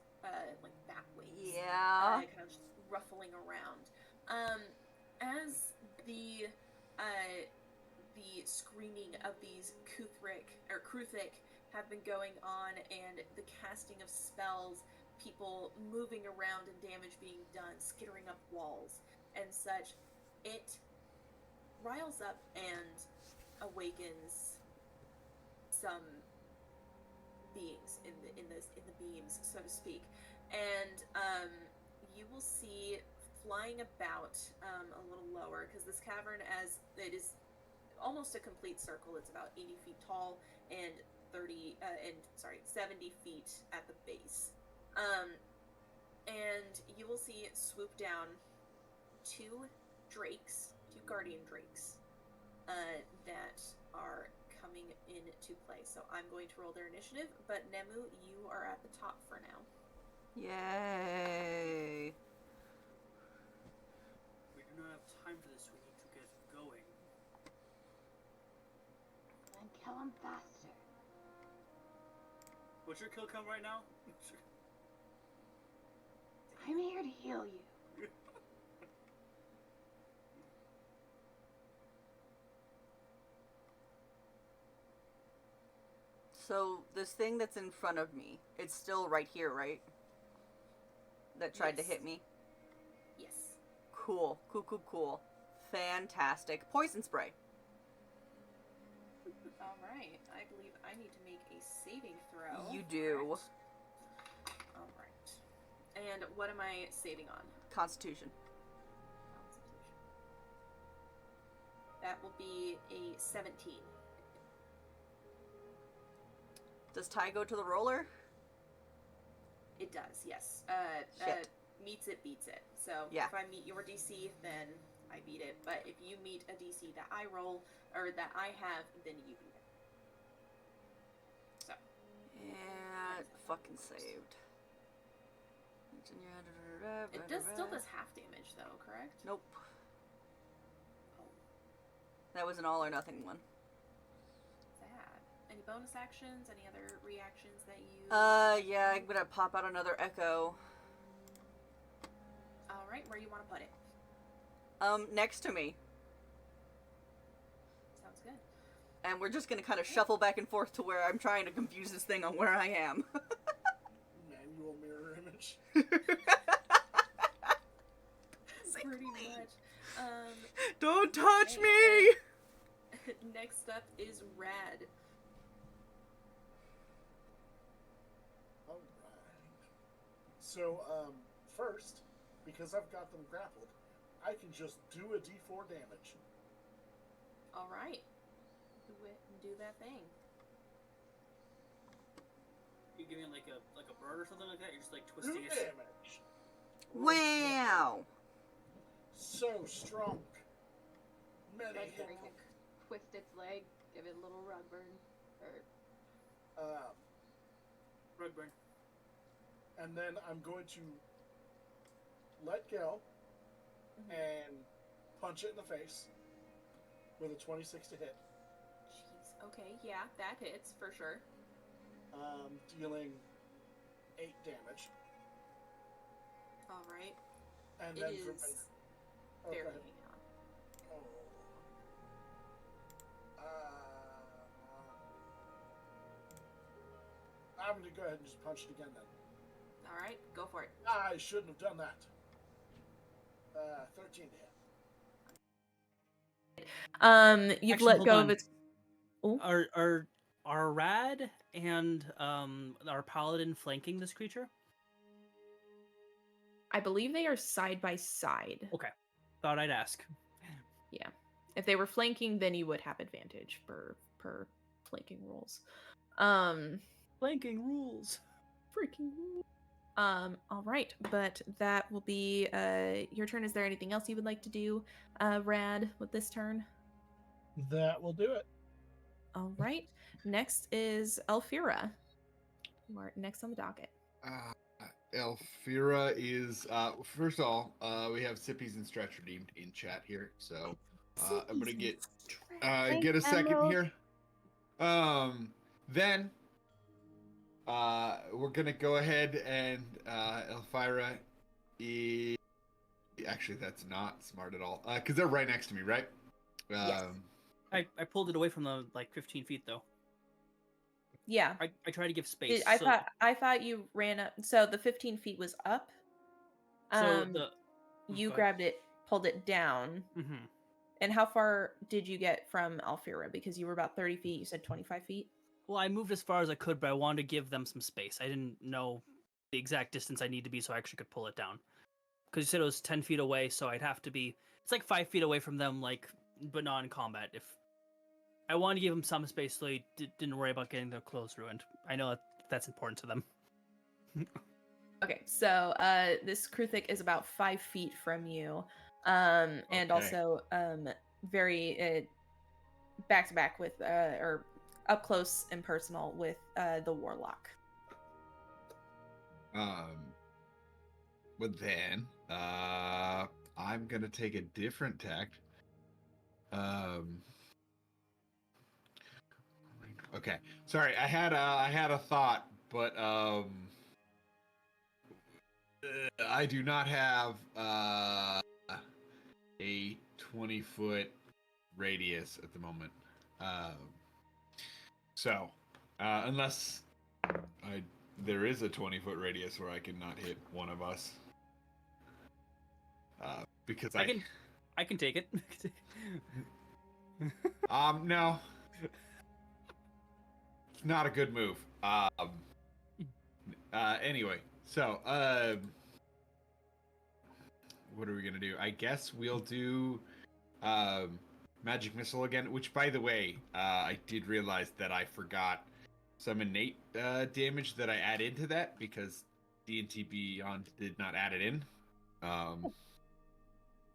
like bat wings. Yeah. Kind of just ruffling around. As the screaming of these Kruthic have been going on, and the casting of spells, people moving around and damage being done, skittering up walls and such, it riles up and awakens some beings in the beams, so to speak, and you will see flying about a little lower, because this cavern, as it is almost a complete circle, it's about 80 feet tall and 70 feet at the base. And you will see swoop down two guardian drakes that are coming into play. So I'm going to roll their initiative, but Nemu, you are at the top for now. Yay. We do not have time for this. We need to get going. Then kill him faster. What's your kill count right now? I'm here to heal you. So this thing that's in front of me, it's still right here, right? That tried to Yes. hit me? Yes. Cool. Cool. Fantastic. Poison spray. Alright, I believe I need to make a saving throw. You do. Alright. And what am I saving on? Constitution. Constitution. That will be a 17. Does tie go to the roller? It does, yes. Shit. Meets it, beats it. So Yeah. if I meet your DC, then I beat it. But if you meet a DC that I roll, or that I have, then you beat it. So. Yeah, it fucking saved. It still does half damage, though, correct? Nope. Oh, That was an all or nothing one. sad. Any bonus actions? Any other reactions that you... Yeah, I'm gonna pop out another echo. Alright, where you want to put it? Next to me. Sounds good. And we're just gonna kind of shuffle back and forth to where I'm trying to confuse this thing on where I am. Manual mirror image. Pretty much. Don't touch okay, me! Next up is Rad. Alright. So, first, because I've got them grappled, I can just do a d4 damage. Alright. Do that thing. You giving it like a bird or something like that? You're just like 2 twisting it. damage. Wow! So strong. Many Like hit. break it, twist its leg, give it a little rug burn. Or Rug burn. And then I'm going to let go and punch it in the face with a 26 to hit. Jeez. Okay, yeah, that hits for sure. Dealing 8 damage. Alright. And It then is for my... barely Okay. hanging on. I'm going to go ahead and just punch it again then. Alright, go for it. I shouldn't have done that. 13 to hit. You've Actually, let hold go on. of its... Ooh. Are Rad and our paladin flanking this creature? I believe they are side by side. Okay. Thought I'd ask. Yeah. If they were flanking, then you would have advantage per flanking rules. Flanking rules. Freaking rules. All right, but that will be your turn. Is there anything else you would like to do, Rad, with this turn? That will do it. All right. Next is Elfira. You are next on the docket. Elfira is first of all, we have Sippies and Stretch redeemed in chat here, so I'm gonna get a second here. Then we're gonna go ahead and Elfira is actually that's not smart at all because they're right next to me, right? Yes. I pulled it away from the 15 feet though. Yeah. I tried to give space. I thought you ran up. So the 15 feet was up. You grabbed it, pulled it down. Mm-hmm. And how far did you get from Alfira? Because you were about 30 feet. You said 25 feet. Well, I moved as far as I could, but I wanted to give them some space. I didn't know the exact distance I need to be so I actually could pull it down. Because you said it was 10 feet away, so I'd have to be... It's like 5 feet away from them, but not in combat. If I wanted to give them some space so they didn't worry about getting their clothes ruined. I know that's important to them. Okay, so this Kruthik is about 5 feet from you. And Okay. also very back to back with, or up close and personal with the Warlock. But then I'm gonna take a different tact. Okay, sorry, I had a thought, but I do not have a 20-foot radius at the moment. So unless there is a 20-foot radius where I can not hit one of us. Because I can take it. no. It's not a good move. Anyway, so what are we gonna do? I guess we'll do magic missile again. Which, by the way, I did realize that I forgot some innate damage that I add into that because D&T Beyond did not add it in.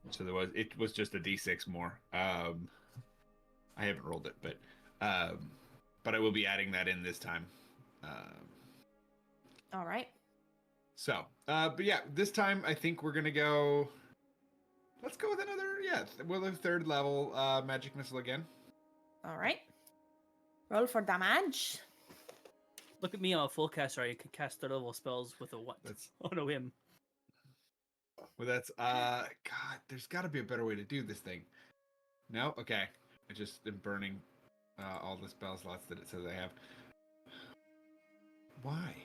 So it was just a D6 more. I haven't rolled it, but I will be adding that in this time. All right. So, but yeah, this time I think we're gonna go. Let's go with another, we'll have third level magic missile again. All right. Roll for damage. Look at me, I'm a full caster. I can cast third level spells with a what? Oh no, him. Well, that's God. There's got to be a better way to do this thing. No, okay. I just am burning all the spell slots that it says I have. Why?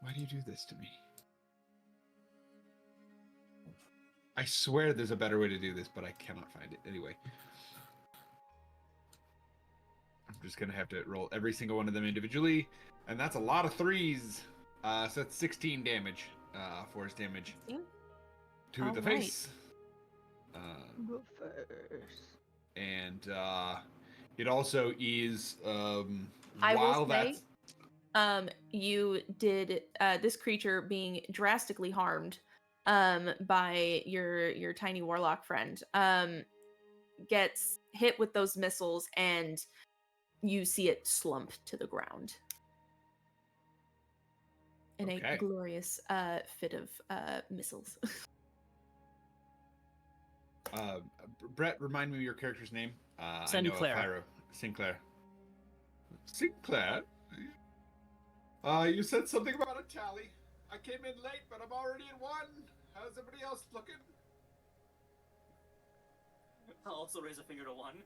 Why do you do this to me? I swear there's a better way to do this, but I cannot find it. Anyway. I'm just going to have to roll every single one of them individually. And that's a lot of 3s. So that's 16 damage. Force damage. To the face. Go first. And it also is I will while say, that's you did this creature being drastically harmed by your tiny warlock friend gets hit with those missiles, and you see it slump to the ground in a glorious fit of missiles. Brett, remind me of your character's name. Sinclair. I know Sinclair. Sinclair? You said something about a tally. I came in late, but I'm already in 1. How's everybody else looking? I'll also raise a finger to 1.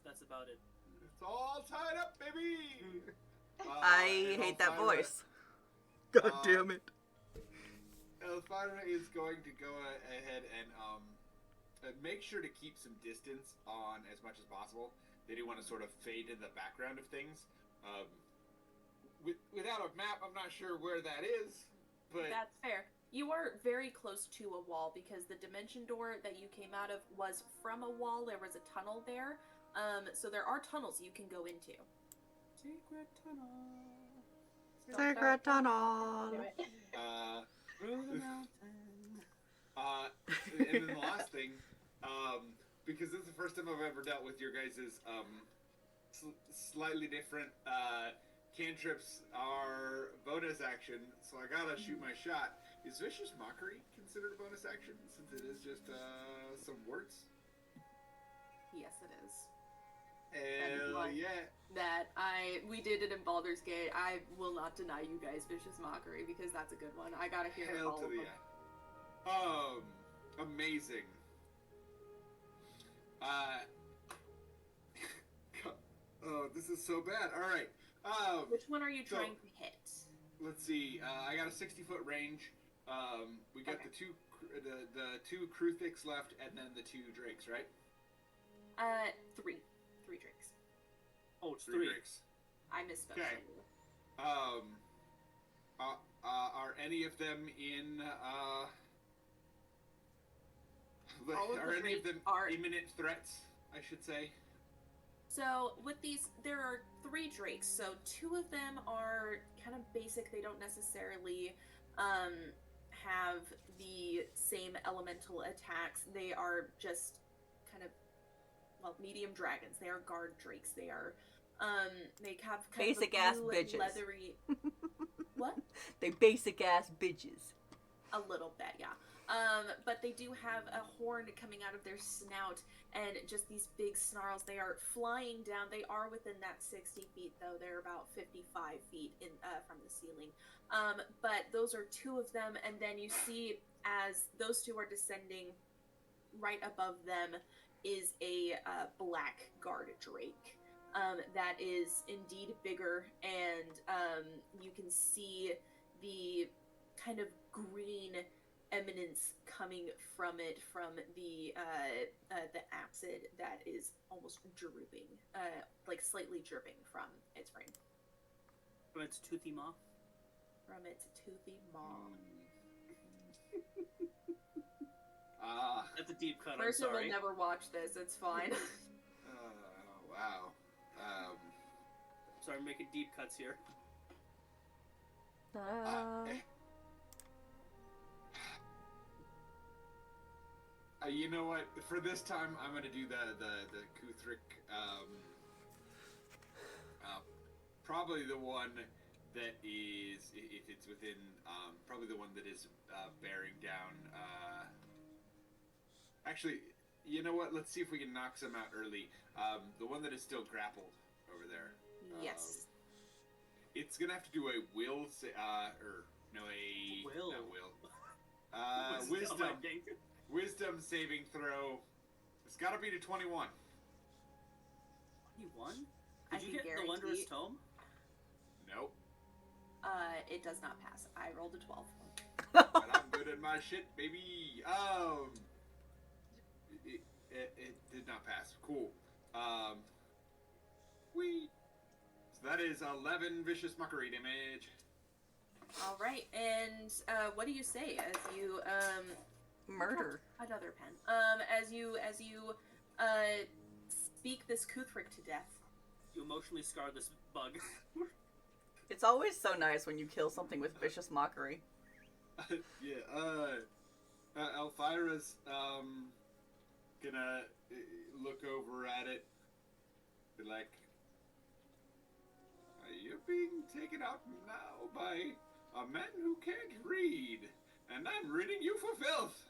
That's about it. It's all tied up, baby! I hate that voice. God damn it. Elvira is going to go ahead and make sure to keep some distance on as much as possible. They do want to sort of fade in the background of things. Without a map, I'm not sure where that is, but... That's fair. You are very close to a wall because the dimension door that you came out of was from a wall. There was a tunnel there. So there are tunnels you can go into. Secret tunnel. Secret tunnel. Through the mountain. And then the last thing, because this is the first time I've ever dealt with your guys' slightly different cantrips are bonus action, so I gotta shoot my shot. Is Vicious Mockery considered a bonus action since it is just some words? Yes, it is. Hell yeah. We did it in Baldur's Gate. I will not deny you guys Vicious Mockery because that's a good one. I gotta hear Hell all to of the them. yeah. Amazing. Oh, this is so bad. All right. Which one are you trying to hit? Let's see. I got a 60-foot range. We got Okay. the two Kruthiks left, and then the 2 drakes, right? 3 drakes. Oh, it's 3 3. drakes. I misspoke. Okay. Are any of them in? All of are the any of drakes them are- imminent threats? I should say. So with these, there are 3 drakes. So 2 of them are kind of basic. They don't necessarily have the same elemental attacks. They are just kind of, well, medium dragons. They are guard drakes. They are they have kind Basic of a ass blue, bitches. leathery. What? They basic ass bitches. A little bit, yeah. But they do have a horn coming out of their snout and just these big snarls. They are flying down. They are within that 60 feet, though. They're about 55 feet in from the ceiling. But those are 2 of them, and then you see as those 2 are descending, right above them is a black guard drake. That is indeed bigger, and you can see the kind of green eminence coming from it, from the acid that is almost drooping, like slightly dripping from its frame. From its toothy maw. from its toothy maw. That's a deep cut. Mercer I'm will sorry. never watch this. It's fine. Wow. Sorry, I'm making deep cuts here. You know what? For this time, I'm gonna do the Kuthric. Probably the one that is, if it's within, probably the one that is bearing down. Actually, you know what? Let's see if we can knock some out early. The one that is still grappled over there. Yes. It's gonna have to do a will, Will. not will. Wisdom saving throw. It's gotta be to 21. 21? I Did you can get the Wondrous guarantee- Tome? Nope. It does not pass. I rolled a 12. But I'm good at my shit, baby. It did not pass. Cool. So that is 11 vicious mockery damage. All right, and what do you say as you Murder. another pen? As you speak this Kuthric to death. You emotionally scar this bug. It's always so nice when you kill something with vicious mockery. Elvira's gonna look over at it, be like, "You're being taken out now by a man who can't read, and I'm ridding you for filth."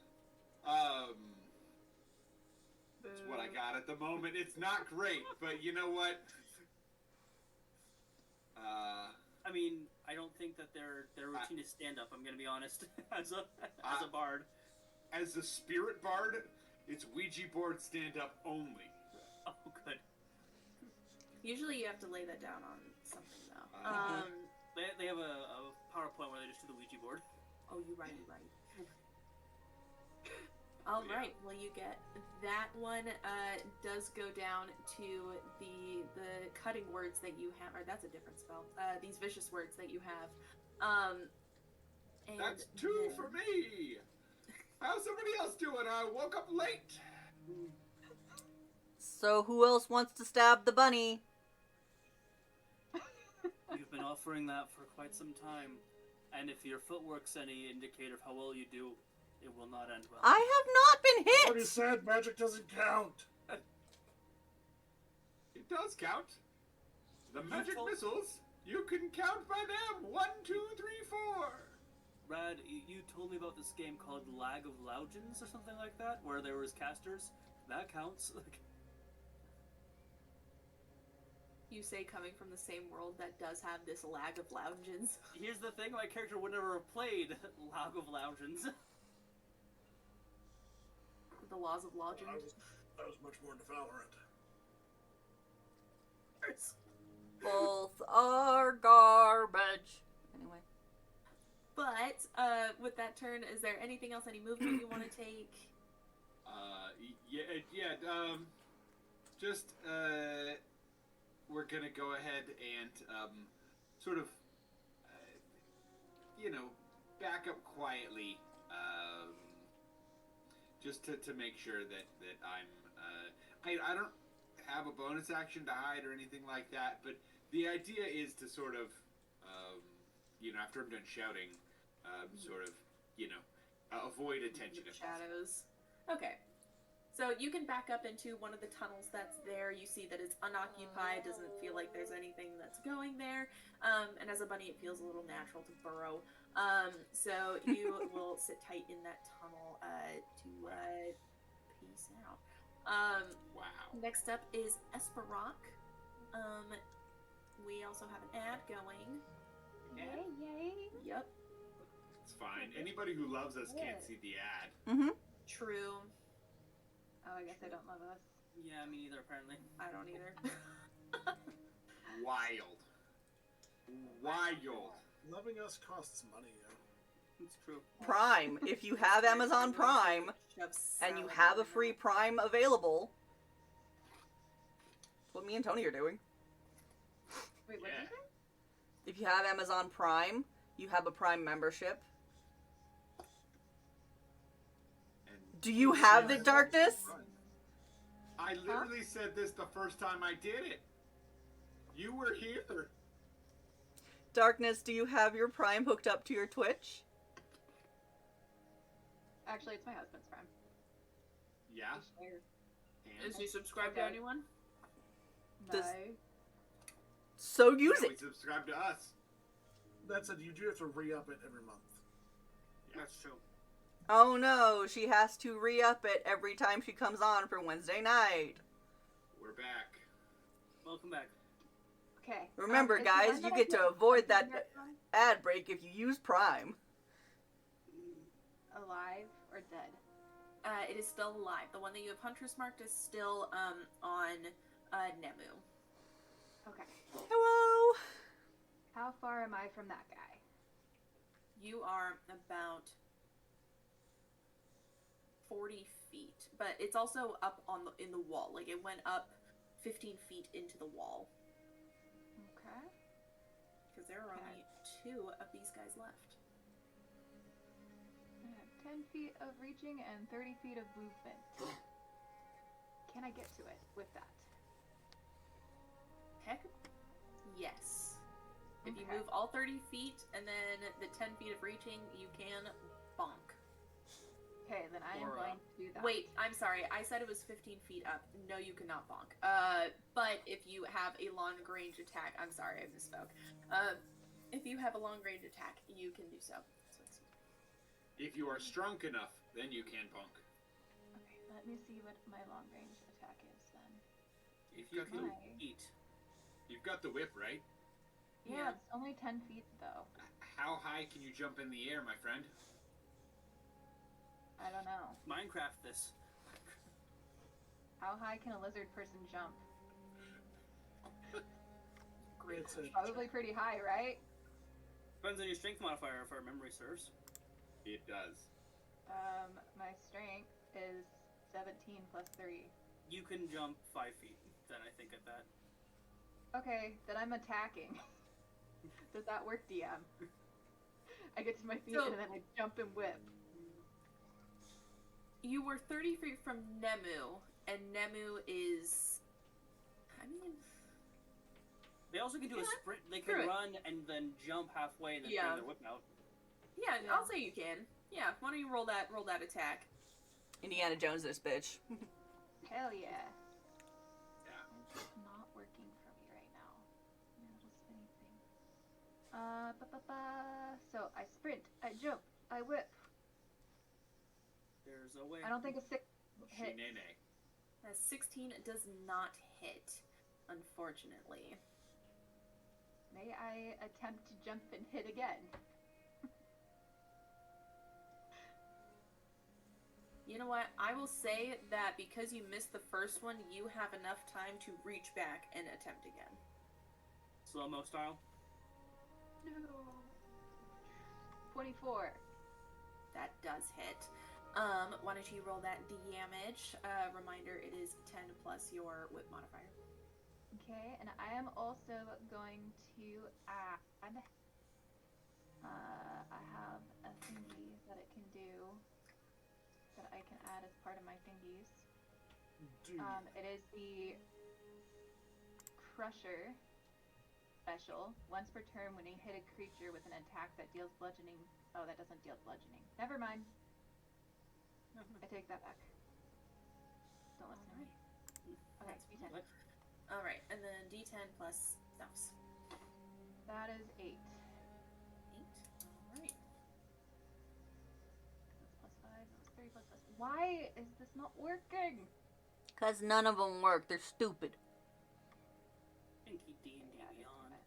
That's what I got at the moment. It's not great, but you know what? I mean, I don't think that their routine is stand up. I'm gonna be honest, as a bard. As a spirit bard, it's Ouija board stand up only. Oh, good. Usually you have to lay that down on something though. They have a PowerPoint where they just do the Ouija board. Oh, you're right. All right. Well, you get that one. Does go down to the cutting words that you have, or that's a different spell. These vicious words that you have. And That's 2 for me. How's somebody else doing? I woke up late. So who else wants to stab the bunny? You've been offering that for quite some time, and if your footwork's any indicator of how well you do, it will not end well. I have not been I already hit! said magic doesn't count. It does count. The You magic told- missiles, you can count by them. 1, 2, 3, 4. Rad, you told me about this game called Lag of Loudgens or something like that, where there was casters. That counts. you say coming from the same world that does have this lag of lounges. Here's the thing, my character would never have played Lag of Loudgens. The laws of logic. I was much more into Valorant. Both are garbage. Anyway. But with that turn, is there anything else, any movement you want to take? We're gonna go ahead and sort of, back up quietly, just to make sure that I'm, I don't have a bonus action to hide or anything like that, but the idea is to sort of, after I'm done shouting, sort of, avoid attention. The shadows. Okay. So you can back up into one of the tunnels that's there. You see that it's unoccupied, doesn't feel like there's anything that's going there. And as a bunny, it feels a little natural to burrow. So you will sit tight in that tunnel to peace out. Wow. Next up is Esperock. We also have an ad going. Yay! Yep. It's fine. Anybody who loves us can't see the ad. Mm-hmm. True. Oh, I guess I don't love us. Yeah, me neither, apparently. I don't either. Wild. Loving us costs money, yo. It's true. Prime. If you have Amazon Prime and you have a free Prime available, that's what me and Tony are doing. Wait, what did you say? If you have Amazon Prime You have a Prime membership. And Do you have the Yes. darkness? I literally said this the first time I did it. You were here. Darkness, do you have your Prime hooked up to your Twitch? Actually, it's my husband's Prime. Yeah. We share. And Is he subscribed to Okay. anyone? No. Does- So use yeah, it. subscribe to us. That said, you do have to re-up it every month. That's true. Oh no, she has to re-up it every time she comes on for Wednesday night. We're back. Welcome back. Okay. Remember, is the guys, one you that I get to get avoid that internet from ad break if you use Prime. alive or dead? It is still alive. The one that you have Huntress marked is still on Nemu. Okay. Hello. How far am I from that guy? You are about 40 feet, but it's also up in the wall. Like it went up 15 feet into the wall Okay. because there are only 2 of these guys left. I have 10 feet of reaching and 30 feet of movement. Can I get to it with that? Heck, yes. If you Okay. move all 30 feet and then the 10 feet of reaching, you can bonk. Okay, then I am Or, going to do that. Wait, I'm sorry. I said it was 15 feet up. No, you cannot bonk. But if you have a long range attack, I'm sorry, I misspoke. If you have a long range attack, you can do so. If you are strong enough, then you can bonk. Okay, let me see what my long range attack is then. If you can, Okay. Eat. you've got the whip, right? Yeah, Yeah. it's only 10 feet though. How high can you jump in the air, my friend? I don't know. Minecraft this. How high can a lizard person jump? Great It's question. Probably pretty high, right? Depends on your strength modifier if our memory serves. It does. My strength is 17 plus 3. You can jump 5 feet, then I think at that. Okay, then I'm attacking. Does that work, DM? I get to my feet So- and then I jump and whip. You were 30 feet from Nemu, and Nemu is. I mean. They also can do a Yeah, sprint. They screw can it. run and then jump halfway and then Yeah. turn their whip out. Yeah, Yeah. I'll say you can. Yeah, why don't you roll that attack? Indiana Jones, this bitch. Hell yeah. Yeah. It's not working for me right now. My little spinny thing. So I sprint, I jump, I whip. There's a way. I don't think a 6 hit. Shinene. 16 does not hit, unfortunately. May I attempt to jump and hit again? You know what? I will say that because you missed the first one, you have enough time to reach back and attempt again. Slow-mo style. No. 24. That does hit. Why don't you roll that damage? Reminder, it is 10 plus your whip modifier. Okay, and I am also going to add. I have a thingy that it can do that I can add as part of my thingies. Dude, It is the Crusher special. Once per turn, when you hit a creature with an attack that deals bludgeoning. Oh, that doesn't deal bludgeoning. Never mind. I take that back. Don't listen to me. Okay, D10. What? Alright, and then d10 plus stuffs. That is 8. 8. Alright. That's plus 5. That was 3 plus 5. Why is this not working? Because none of them work. They're stupid. And keep D&D Yeah, I guess beyond. that.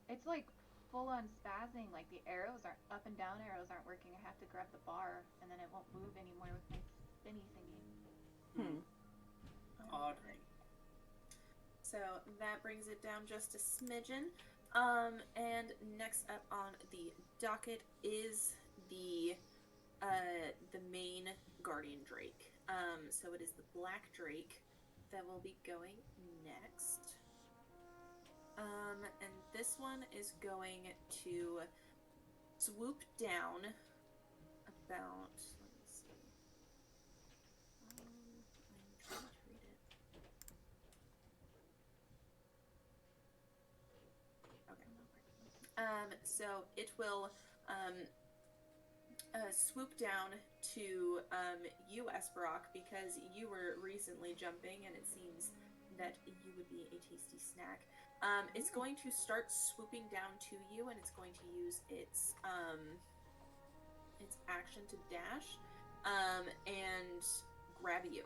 It's like full on spazzing. Like the arrows aren't up and down arrows aren't working. I have to grab the bar and then it won't move anymore with my spinny thingy. Odd. So that brings it down just a smidgen. And next up on the docket is the main guardian drake. So it is the black drake that will be going next. And this one is going to swoop down about, let me see. I'm trying to read it. Okay. So it will swoop down to you, Esperock, because you were recently jumping, and it seems that you would be a tasty snack. It's going to start swooping down to you, and it's going to use its action to dash and grab you.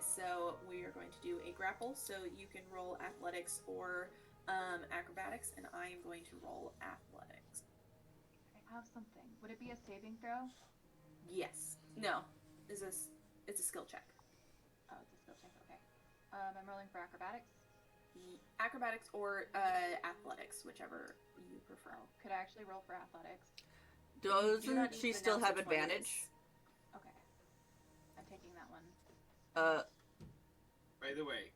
So we are going to do a grapple. So you can roll athletics or acrobatics, and I am going to roll athletics. I have something. Would it be a saving throw? Yes. No. It's a skill check. Oh, it's a skill check. Okay. I'm rolling for acrobatics. Acrobatics or athletics, whichever you prefer. Oh, could I actually roll for athletics? Doesn't she still have advantage? Okay. I'm taking that one. By the way,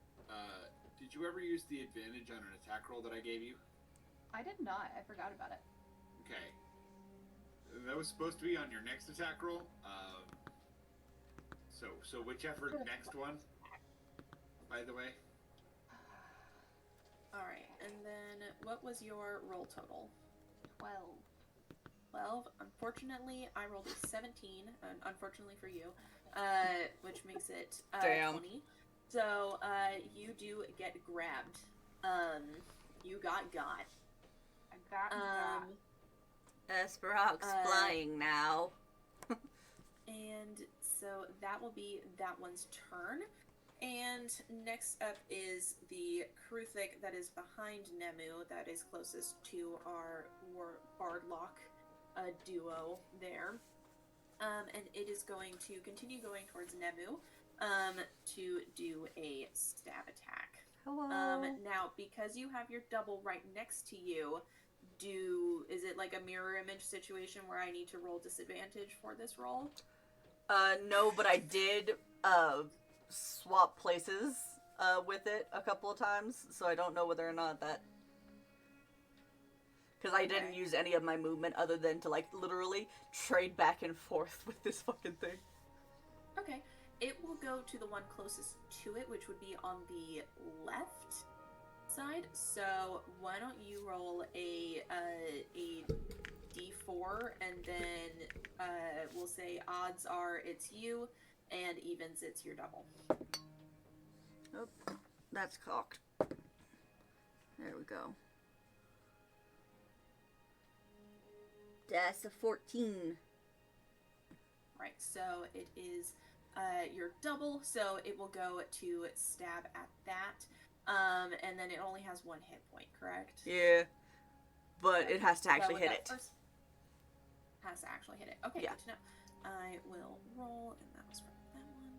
did you ever use the advantage on an attack roll that I gave you? I did not. I forgot about it. Okay. That was supposed to be on your next attack roll. So whichever next one, by the way. Alright, and then what was your roll total? 12. 12. Unfortunately, I rolled a 17, unfortunately for you, which makes it 20. So, you do get grabbed. You got. I got. Esperock's flying now. And so that will be that one's turn. And next up is the Kruthic that is behind Nemu, that is closest to our Bardlock duo there. And it is going to continue going towards Nemu to do a stab attack. Hello. Now, because you have your double right next to you, is it like a mirror image situation where I need to roll disadvantage for this roll? No, but I did swap places with it a couple of times, so I don't know whether or not that... Because I didn't use any of my movement other than to, like, literally trade back and forth with this fucking thing. Okay. It will go to the one closest to it, which would be on the left side. So why don't you roll a d4, and then we'll say odds are it's you, and evens it's your double. Oh, that's cocked. There we go. That's a 14. Right, so it is your double, so it will go to stab at that. And then it only has one hit point, correct? Yeah. But it has to actually hit it. Has to actually hit it. Okay, yeah. Good to know. I will roll, and that was for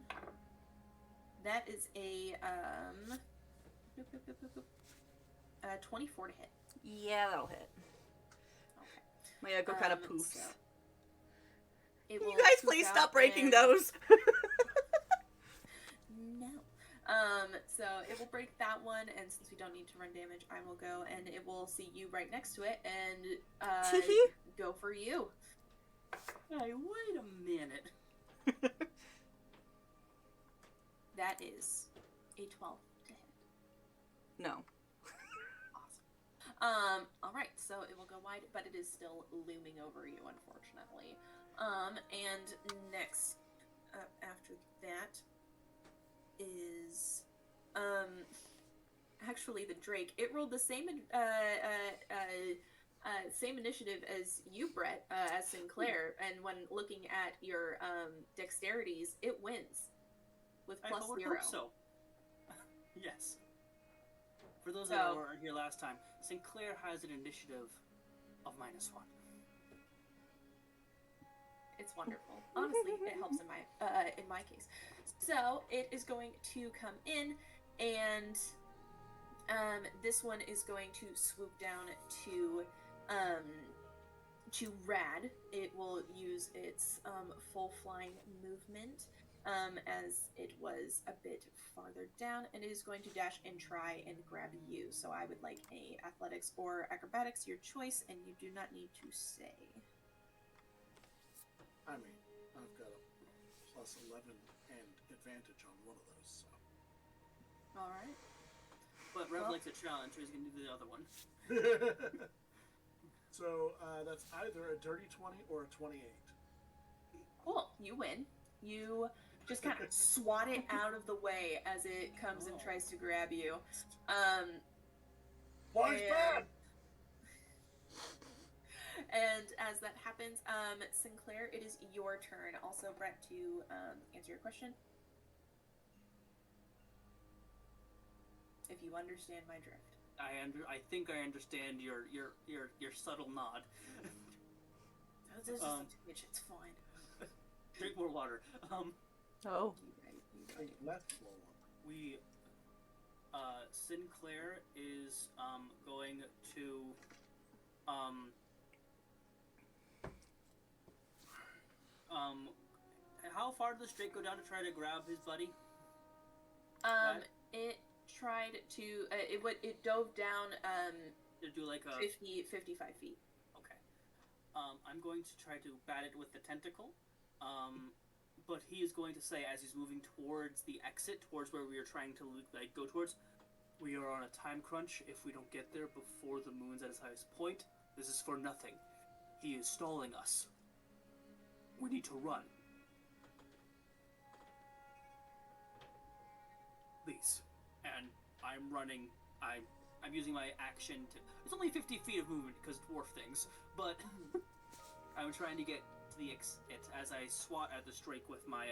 that one. That is a 24 to hit. Yeah, that'll hit. Okay. My echo kind of poofs. So you guys please stop breaking those. No. So it will break that one, and since we don't need to run damage, I will go, and it will see you right next to it, and go for you. Hey, wait a minute. That is a 12 to hit. No. Awesome. Alright, so it will go wide, but it is still looming over you, unfortunately. And next up after that is, actually the Drake. It rolled the same, same initiative as you, Brett, as Sinclair, and when looking at your, dexterities, it wins. With plus I would 0. hope so. Yes. For those that weren't here last time, Sinclair has an initiative of -1. It's wonderful. Honestly, it helps in my case. So it is going to come in, and this one is going to swoop down to Rad. It will use its full flying movement as it was a bit farther down, and it is going to dash and try and grab you. So I would like a athletics or acrobatics, your choice, and you do not need to say. I mean, I've got a plus 11 and advantage on one of those, so. All right. But Rev likes a challenge, so he's going to do the other one. So that's either a dirty 20 or a 28. Cool. You win. You just kind of swat it out of the way as it comes and tries to grab you. Flies back! And as that happens, Sinclair, it is your turn. Also, Brett, to answer your question. If you understand my drift. I think I understand your subtle nod. This is a twitch, it's fine. Drink more water. Oh. Less roll. We Sinclair is going to how far does Drake go down to try to grab his buddy? It tried to it dove down To do like a 55 feet. Okay. I'm going to try to bat it with the tentacle. But he is going to say, as he's moving towards the exit, towards where we are trying to go towards, we are on a time crunch. If we don't get there before the moon's at its highest point, this is for nothing. He is stalling us. We need to run. Please. And I'm running. I'm using my action to. It's only 50 feet of movement because dwarf things, but I'm trying to get to the exit as I swat at the Drake with my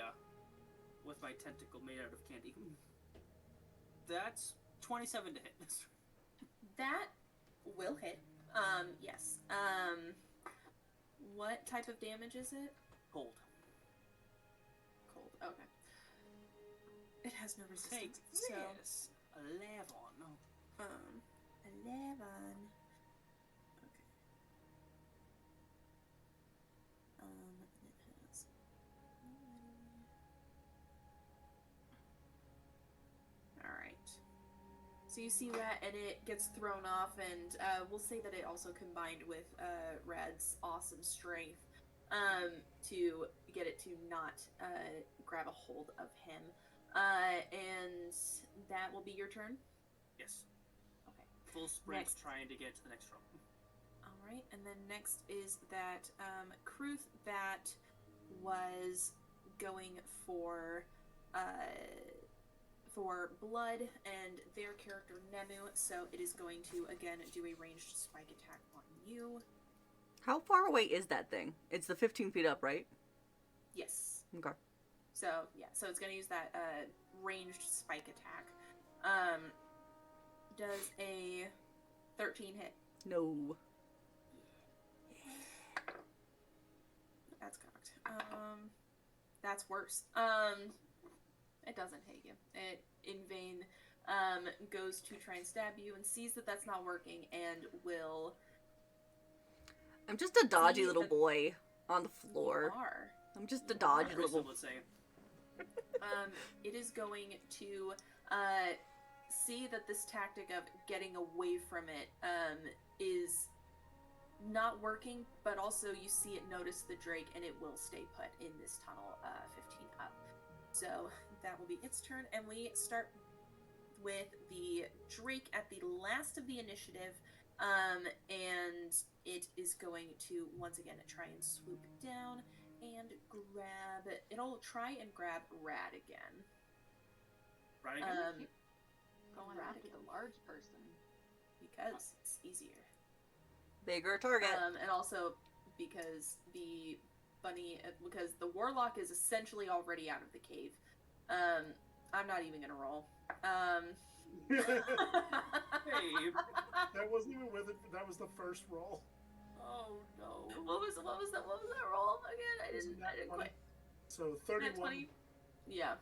tentacle made out of candy. That's 27 to hit. That will hit. Yes. What type of damage is it? Cold. Cold. Okay. It has no resistance. Take So, this. 11. 11. Okay. It has. All right. So you see that, and it gets thrown off, and we'll say that it also combined with Rad's awesome strength to get it to not grab a hold of him. And that will be your turn? Yes. Okay. Full sprint Next. trying to get to the next room. Alright, and then next is that Kruth that was going for blood and their character Nemu, so it is going to again do a ranged spike attack on you. How far away is that thing? It's the 15 feet up, right? Yes. Okay. So yeah, so it's gonna use that ranged spike attack. Does a 13 hit? No. That's cocked. That's worse. It doesn't hit you. It in vain goes to try and stab you and sees that that's not working and will. I'm just a dodgy See little the- boy on the floor. You are. I'm just a dodgy Some little. would say. It is going to see that this tactic of getting away from it is not working, but also you see it notice the Drake and it will stay put in this tunnel 15 up. So that will be its turn, and we start with the Drake at the last of the initiative, and it is going to once again try and swoop down and grab. It'll try and grab Rad again. Right again? Going Rad after again, the large person. because it's easier. Bigger target. And also because the bunny, because the warlock is essentially already out of the cave. I'm not even gonna roll. Hey, That wasn't even with it. That was the first roll. Oh no! What was that roll again? I Wasn't didn't that quite. funny? So Nat 31. 20. Yeah.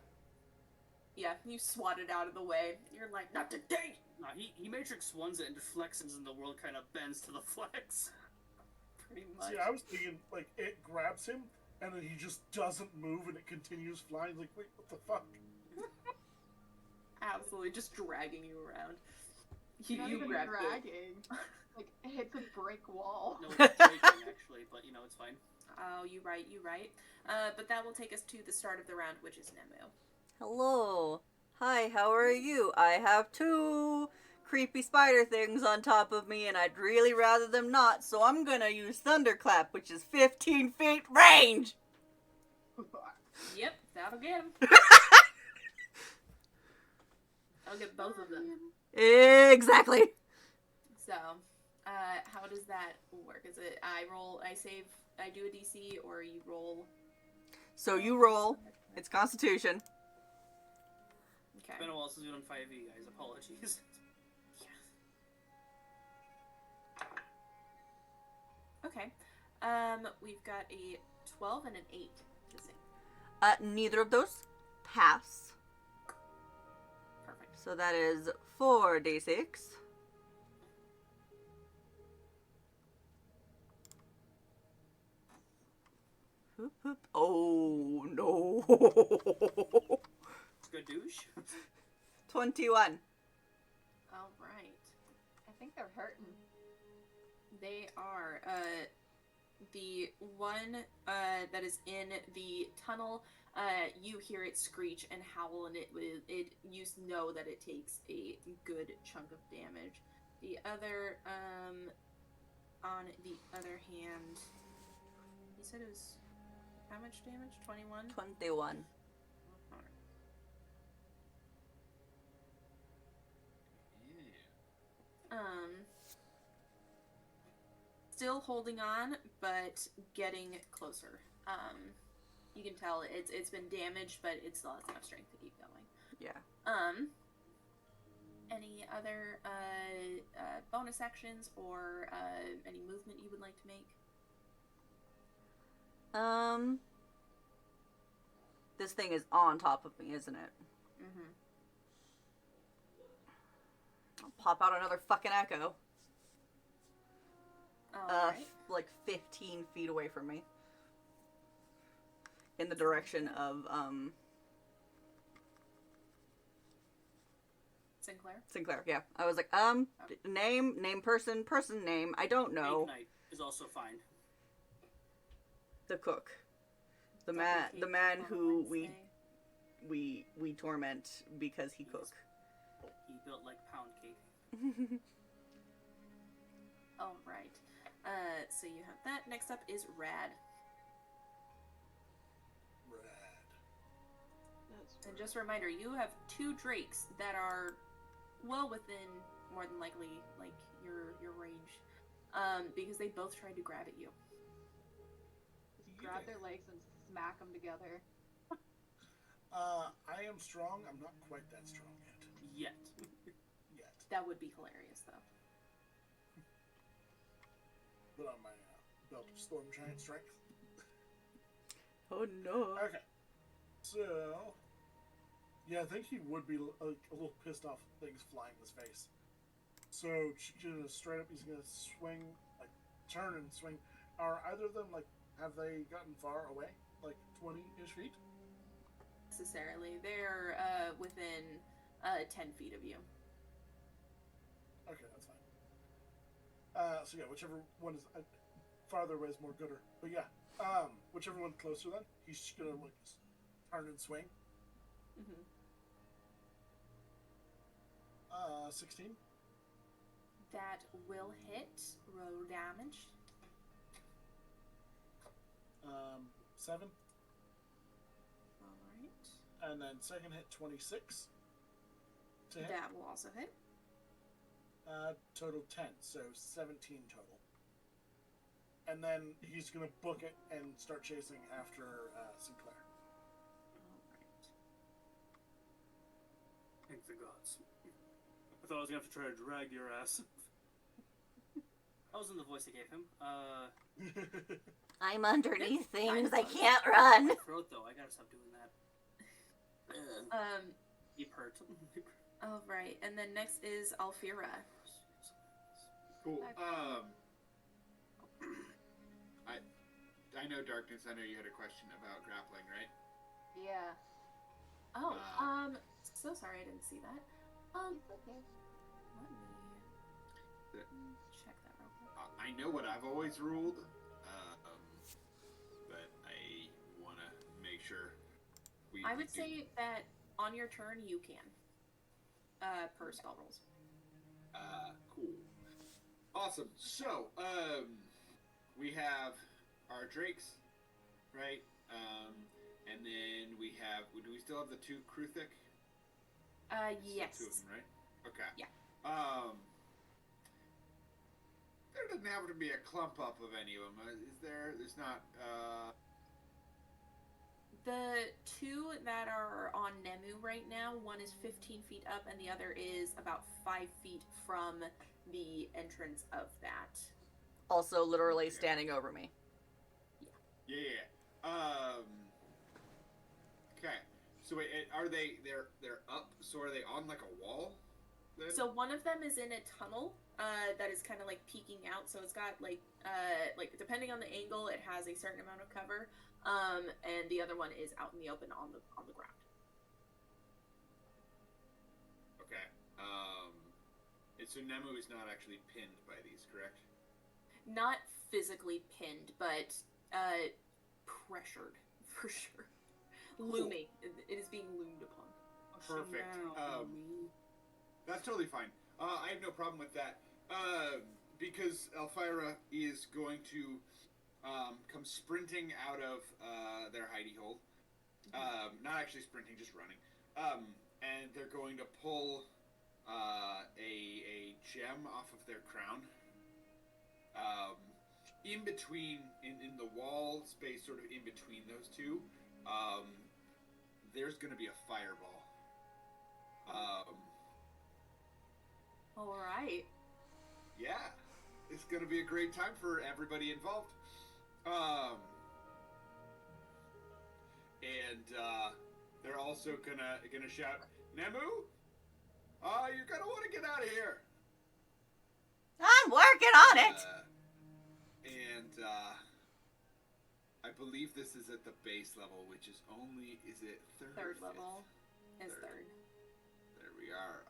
Yeah, you swat it out of the way. You're like, not today! nah, he Matrix ones it and flexes, and the world kind of bends to the flex. Pretty much. See, I was thinking, like, it grabs him, and then he just doesn't move, and it continues flying. Like, wait, what the fuck? Absolutely, just dragging you around. Not You even grab dragging. Like, it hits a brick wall. No, it's breaking actually, but it's fine. Oh, you right. But that will take us to the start of the round, which is Nemu. Hello. Hi, how are you? I have 2 creepy spider things on top of me, and I'd really rather them not, so I'm gonna use Thunderclap, which is 15 feet range! Yep, that'll get him. I'll get both of them. Exactly! So, how does that work? Is it I do a DC, or you roll? So you roll. It's Constitution. Okay. It's been a while since we've done 5e, guys. Apologies. Okay. We've got a 12 and an 8 to sing. Neither of those pass. Perfect. So that is 4d6. Hoop, hoop. Oh, no. Skadoosh. 21. All right. I think they're hurting. They are. The one that is in the tunnel, you hear it screech and howl, and you know that it takes a good chunk of damage. The other, on the other hand, you said it was how much damage? 21? 21. Still holding on, but getting closer. You can tell it's been damaged, but it still has enough strength to keep going. Yeah. Any other bonus actions or any movement you would like to make? This thing is on top of me, isn't it? Mm-hmm. I'll pop out another fucking echo. Alright. Like 15 feet away from me. In the direction of, Sinclair, yeah. I was like, name, person, name, I don't know. Ignite is also fine. The cook. The man who we torment because he cook. He built like pound cake. All right. So you have that. Next up is Rad. And just a reminder, you have 2 drakes that are well within, more than likely, like your range, because they both tried to grab at you. Just grab their legs and smack them together. I am strong. I'm not quite that strong yet. Yet. That would be hilarious, though. Put on my belt of storm giant strength. Oh no. Okay. So, yeah, I think he would be a little pissed off at things flying in his face. So, just straight up, he's gonna swing, like, turn and swing. Are either of them, like, have they gotten far away? Like, 20-ish feet? Necessarily. They're within 10 feet of you. Okay, that's fine. So yeah, whichever one is farther away is more gooder. But yeah, whichever one's closer then, he's just gonna like turn and swing. Mm-hmm. 16. That will hit. Roll damage. 7. Alright. And then second hit 26. To hit. That will also hit. Total 10, so 17 total. And then he's gonna book it and start chasing after Sinclair. Alright. Thank the gods. I thought I was gonna have to try to drag your ass. That wasn't the voice I gave him. I'm underneath things. I I can't run. My throat though, I gotta stop doing that. Deep hurt. Alright, and then next is Alfira. Cool. I know Darkness. I know you had a question about grappling, right? Yeah. Oh, so sorry I didn't see that. It's okay. Let me The- check that real quick. I know what I've always ruled, but I want to make sure I would say that on your turn you can. Per spell rules. Cool. Awesome. So, we have our drakes, right? And then we have. Do we still have the 2 Kruthic? Yes. Still 2 of them, right? Okay. Yeah. There doesn't happen to be a clump up of any of them, is there? There's not. The 2 that are on Nemu right now, one is 15 feet up and the other is about 5 feet from the entrance of that. Also, literally standing over me. Yeah. Okay. So wait, are they? They're up. So are they on like a wall? Then? So one of them is in a tunnel that is kind of like peeking out. So it's got like depending on the angle, it has a certain amount of cover. And the other one is out in the open on the ground. Okay. And so Nemu is not actually pinned by these, correct? Not physically pinned, but pressured for sure. Cool. Looming. It is being loomed upon. Perfect. That's totally fine. I have no problem with that. Because Elvira is going to come sprinting out of their hidey hole. Not actually sprinting, just running. And they're going to pull a gem off of their crown. In between, in the wall space, sort of in between those two, there's going to be a fireball. All right. Yeah, it's going to be a great time for everybody involved. And they're also gonna shout, Nemu, you're gonna want to get out of here. I'm working on it. And I believe this is at the base level, which is is it third? Third level is third. There we are.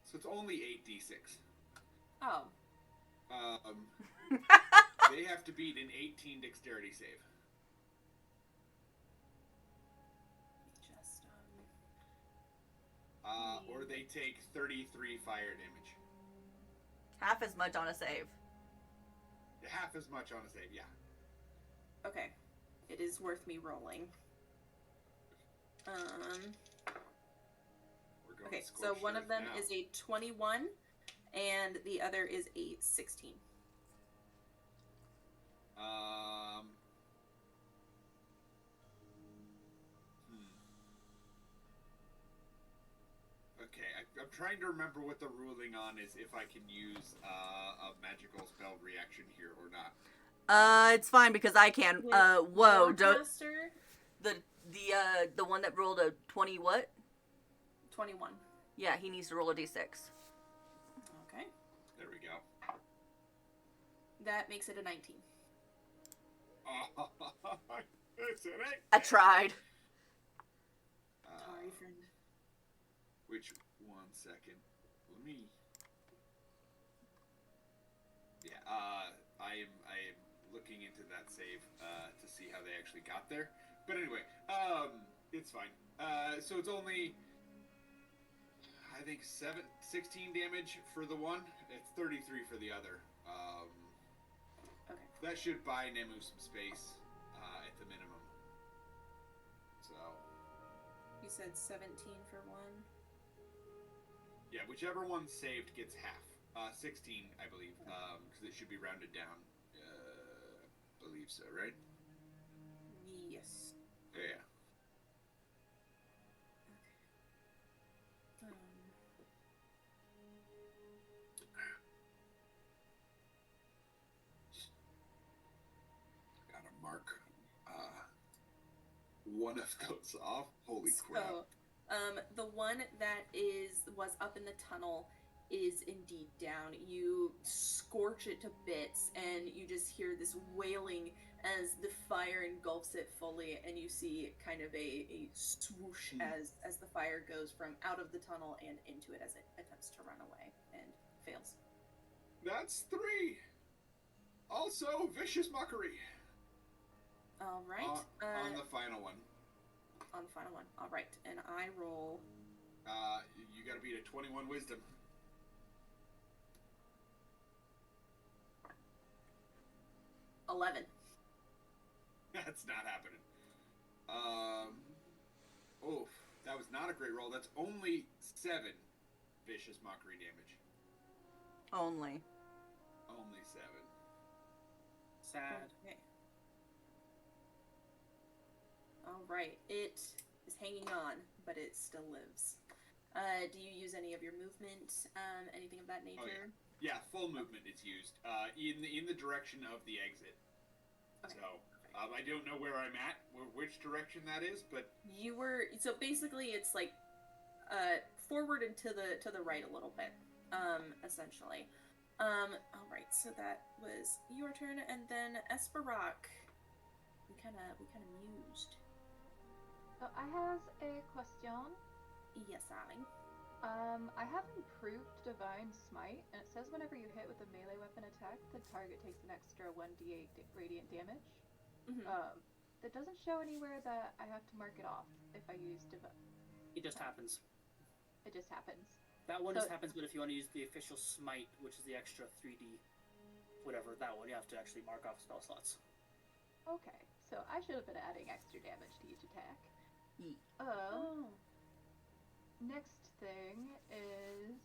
So it's only 8d6. Oh. They have to beat an 18 dexterity save. Just Or they take 33 fire damage. Half as much on a save. Half as much on a save, yeah. Okay. It is worth me rolling. Okay, so one of them is a 21 and the other is a 16. Okay, I'm trying to remember what the ruling on is, if I can use a magical spell reaction here or not. It's fine because I can. Whoa, don't. Master? The one that rolled a 20 what? 21. Yeah, he needs to roll a d6. Okay. There we go. That makes it a 19. It's an 8. I tried. Sorry, friend. Which, 1 second. Let me. Yeah, I am looking into that save to see how they actually got there. But anyway, it's fine. So it's only, I think, 16 damage for the one. It's 33 for the other. Okay. That should buy Nemu some space at the minimum. So. You said 17 for one? Yeah, whichever one saved gets half. 16, I believe, because it should be rounded down. Believe so, right? Yes. Yeah. Gotta mark one of those off. Holy crap. So, the one that was up in the tunnel is indeed down. You scorch it to bits, and you just hear this wailing as the fire engulfs it fully, and you see kind of a swoosh as the fire goes from out of the tunnel and into it as it attempts to run away and fails. That's 3. Also, vicious mockery. All right. On the final one. On the final one. All right, and I roll. You got to beat a 21 wisdom. 11. That's not happening. Oh, that was not a great roll. That's only 7 vicious mockery damage. Only 7. Sad. Okay. All right. It is hanging on, but it still lives. Do you use any of your movement? Anything of that nature? Oh, yeah. Full movement is used. In the direction of the exit. Okay. So I don't know where I'm at, which direction that is, but You were so basically it's like forward and to the right a little bit, essentially. All right, so that was your turn, and then Esperock. We kind of mused. So I have a question. Yes, darling. I have improved Divine Smite, and it says whenever you hit with a melee weapon attack, the target takes an extra 1d8 radiant damage. Mm-hmm. That doesn't show anywhere that I have to mark it off if I use It just happens. It just happens. That one So- just happens, but if you want to use the official smite, which is the extra 3d, whatever, that one, you have to actually mark off spell slots. Okay, so I should have been adding extra damage to each attack. Yeet. Next thing is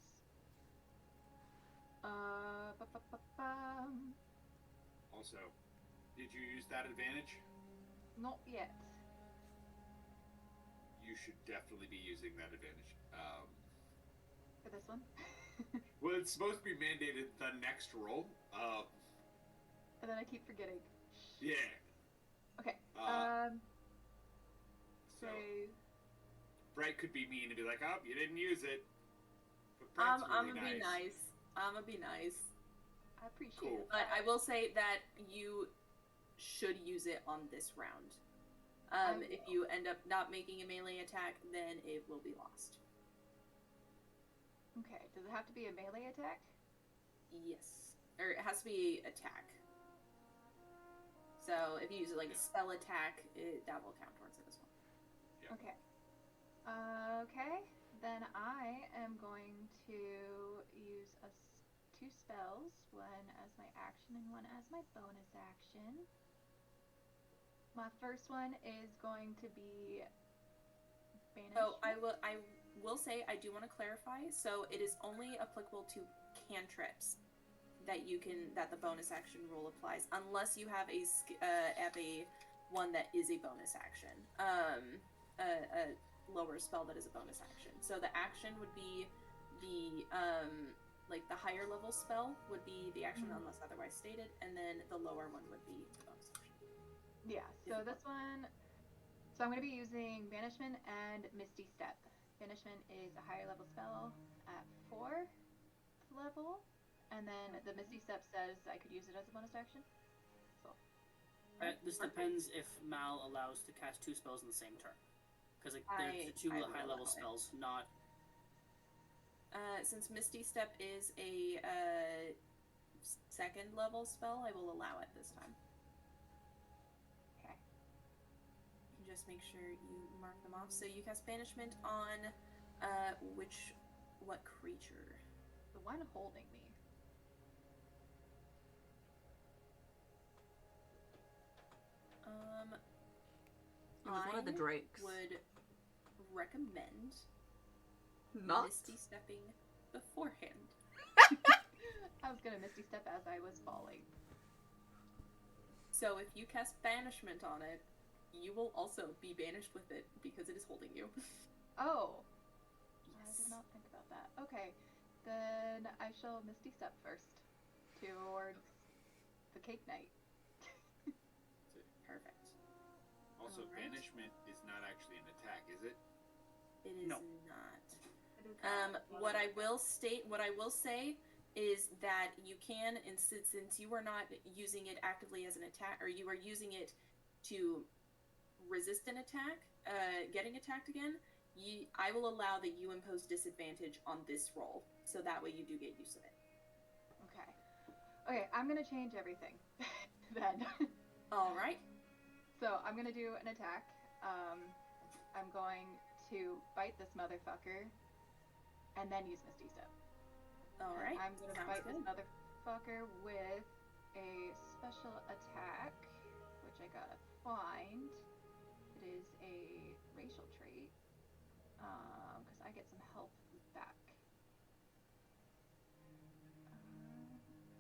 also, did you use that advantage? not yet. You should definitely be using that advantage. For this one. Well, it's supposed to be mandated the next roll. And then I keep forgetting. Yeah. Okay. So Say Bright could be mean and be like, "Oh, you didn't use it." But Bright's I'm really gonna be nice. I'm gonna be nice. I appreciate Cool. it. But I will say that you should use it on this round. If you end up not making a melee attack, then it will be lost. Okay, does it have to be a melee attack? Yes. Or it has to be attack. So if you use it like a spell attack, that will count towards it as well. Yeah. Okay. Okay, then I am going to use 2 spells, one as my action and one as my bonus action. My first one is going to be banishment. So I will say I do want to clarify. So it is only applicable to cantrips that the bonus action rule applies, unless you have a one that is a bonus action. A lower spell that is a bonus action. So the action would be the the higher level spell would be the action unless otherwise stated, and then the lower one would be the bonus action. Yeah, so this one, so I'm going to be using Banishment and Misty Step. Banishment is a higher level spell at 4th level, and then the Misty Step says I could use it as a bonus action. So, This depends if Mal allows to cast 2 spells in the same turn. Because they're the 2 I will high level allow it. spells, not... Since Misty Step is a second level spell, I will allow it this time. okay. You can just make sure you mark them off. So you cast Banishment on what creature? The one holding me. It was one of the I drakes. would recommend Not. Misty Stepping beforehand. I was going to Misty Step as I was falling. So if you cast Banishment on it, you will also be banished with it because it is holding you. Oh! I Yes. did not think about that. Okay, then I shall Misty Step first towards the Cake Knight. Perfect. Also, Alright. banishment is not actually an attack, is it? It is No. not. What I will say is that you can, and since you are not using it actively as an attack, or you are using it to resist an attack, getting attacked again, I will allow that you impose disadvantage on this roll, so that way you do get use of it. Okay, I'm gonna change everything then. All right. So I'm gonna do an attack. I'm going to bite this motherfucker, and then use Misty Step. All right. I'm gonna Sounds bite good. this motherfucker with a special attack, which I gotta find. It is a racial trait, because I get some health back.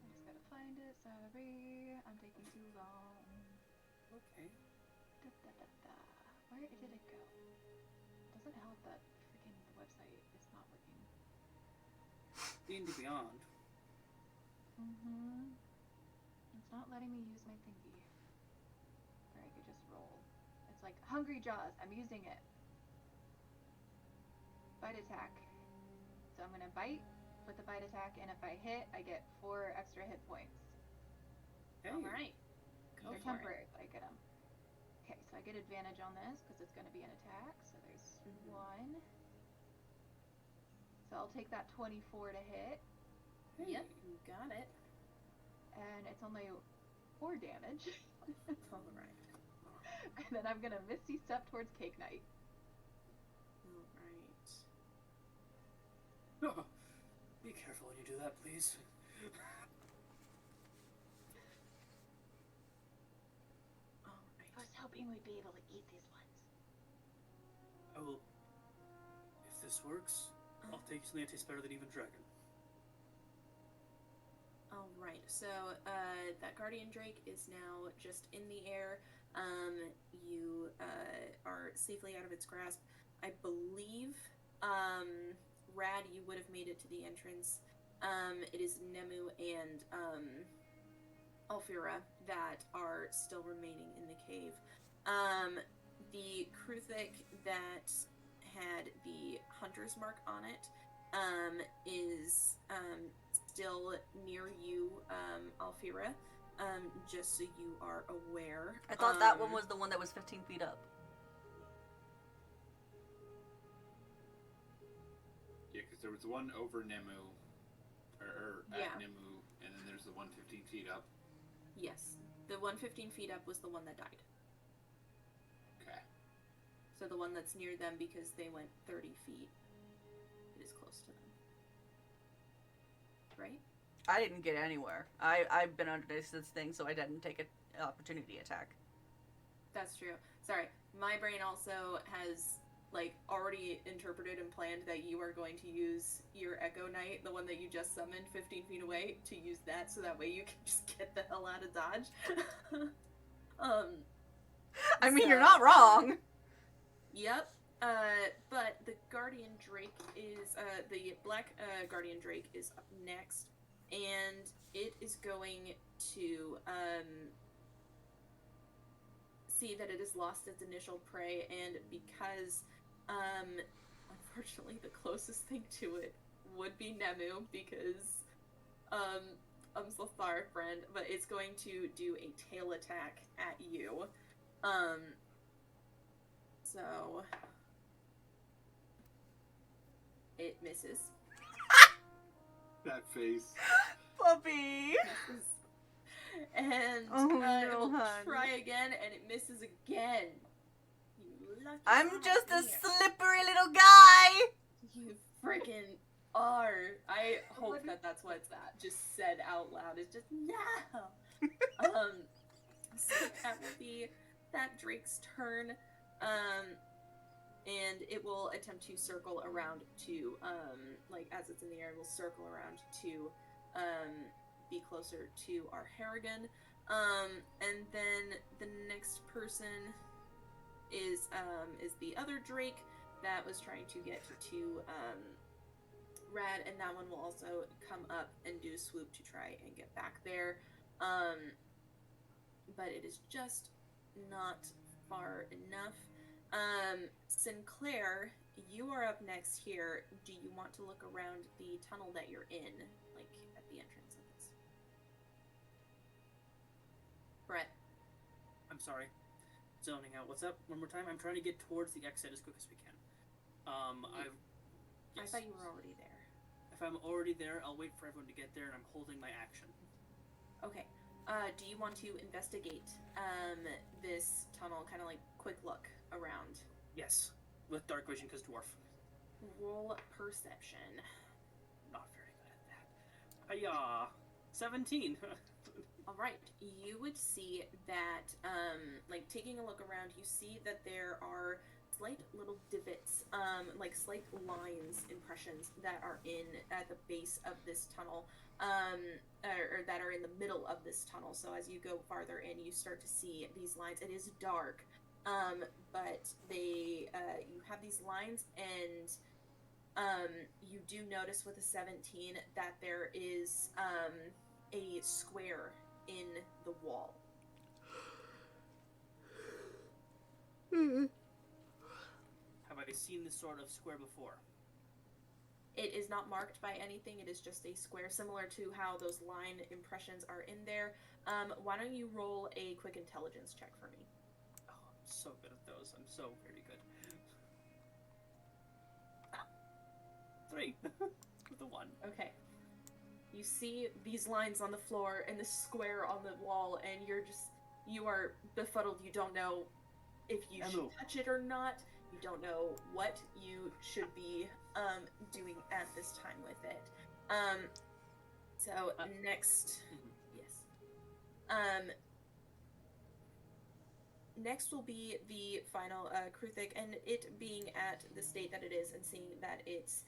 I just gotta find it. Sorry, I'm taking too long. Okay. Where did it go? Doesn't help that freaking the website is not working. D&D Beyond. It's not letting me use my thingy. Or I could just roll. It's like Hungry Jaws. I'm using it. Bite attack. So I'm gonna bite with the bite attack, and if I hit, I get 4 extra hit points. Hey. All right. Go They're for temporary, but I get them. Okay, so I get advantage on this because it's going to be an attack. So there's 1. So I'll take that 24 to hit, it. Yep, you got it. and it's only 4 damage. All right. And then I'm going to Misty Step towards Cake Knight. All right. Oh, be careful when you do that, please. All right. I was hoping we'd be able to eat these ones. I will. If this works, I'll take something that tastes better than even dragon. All right. So that guardian drake is now just in the air. You are safely out of its grasp. I believe, Rad, you would have made it to the entrance. It is Nemu and Alfira that are still remaining in the cave. The Kruthic that had the hunter's mark on it is still near you, Alfira, just so you are aware. I thought that one was the one that was 15 feet up. Yeah, because there was one over Nemu, or at Yeah. Nemu, and then there's the one 15 feet up. Yes. The one 15 feet up was the one that died. Okay. So the one that's near them, because they went 30 feet, it is close to them. Right? I didn't get anywhere. I've been underneath this thing, so I didn't take an opportunity attack. That's true. Sorry. My brain also has, like, already interpreted and planned that you are going to use your Echo Knight, the one that you just summoned 15 feet away, to use that so that way you can just get the hell out of Dodge. I mean, you're not wrong. Yep. But the Guardian Drake is, the Black Guardian Drake is up next, and it is going to, see that it has lost its initial prey, and because, unfortunately the closest thing to it would be Nemu, because, I'm so sorry, friend, but it's going to do a tail attack at you. So it misses. That face. Puppy! Misses. And Oh, it no, will hun. try again, and it misses again. You lucky I'm just a dear. slippery little guy! You freaking are. I hope that that's what that just said out loud. It's just no. So that will be that Drake's turn. And it will attempt to circle around to, like, as it's in the air, it will circle around to, be closer to our Harrigan. And then the next person is the other Drake that was trying to get to, Rad, and that one will also come up and do a swoop to try and get back there. But it is just not far enough. Sinclair, you are up next here. Do you want to look around the tunnel that you're in, like at sorry. Zoning out. What's up? One more time. I'm trying to get towards the exit as quick as we can. I thought you were already there. If I'm already there, I'll wait for everyone to get there, and I'm holding my action. Okay. Do you want to investigate this tunnel? Kind of like quick look around. Yes, with dark vision because dwarf. Roll perception. Not very good at that. Hiya! 17. All right. You would see that, like taking a look around, you see that there are slight little divots, like slight lines, impressions that are at the base of this tunnel, or that are in the middle of this tunnel. So as you go farther in, you start to see these lines. It is dark, but you have these lines, and you do notice with a 17 that there is a square in the wall. Have I seen this sort of square before? It is not marked by anything. It is just a square, similar to how those line impressions are in there. Why don't you roll a quick intelligence check for me? Oh, I'm so good at those. I'm so very good. 3 with a 1. Okay. You see these lines on the floor and the square on the wall, and you are befuddled. You don't know if you should touch it or not. You don't know what you should be doing at this time with it. So next, yes. Next will be the final Kruthik, and it being at the state that it is, and seeing that its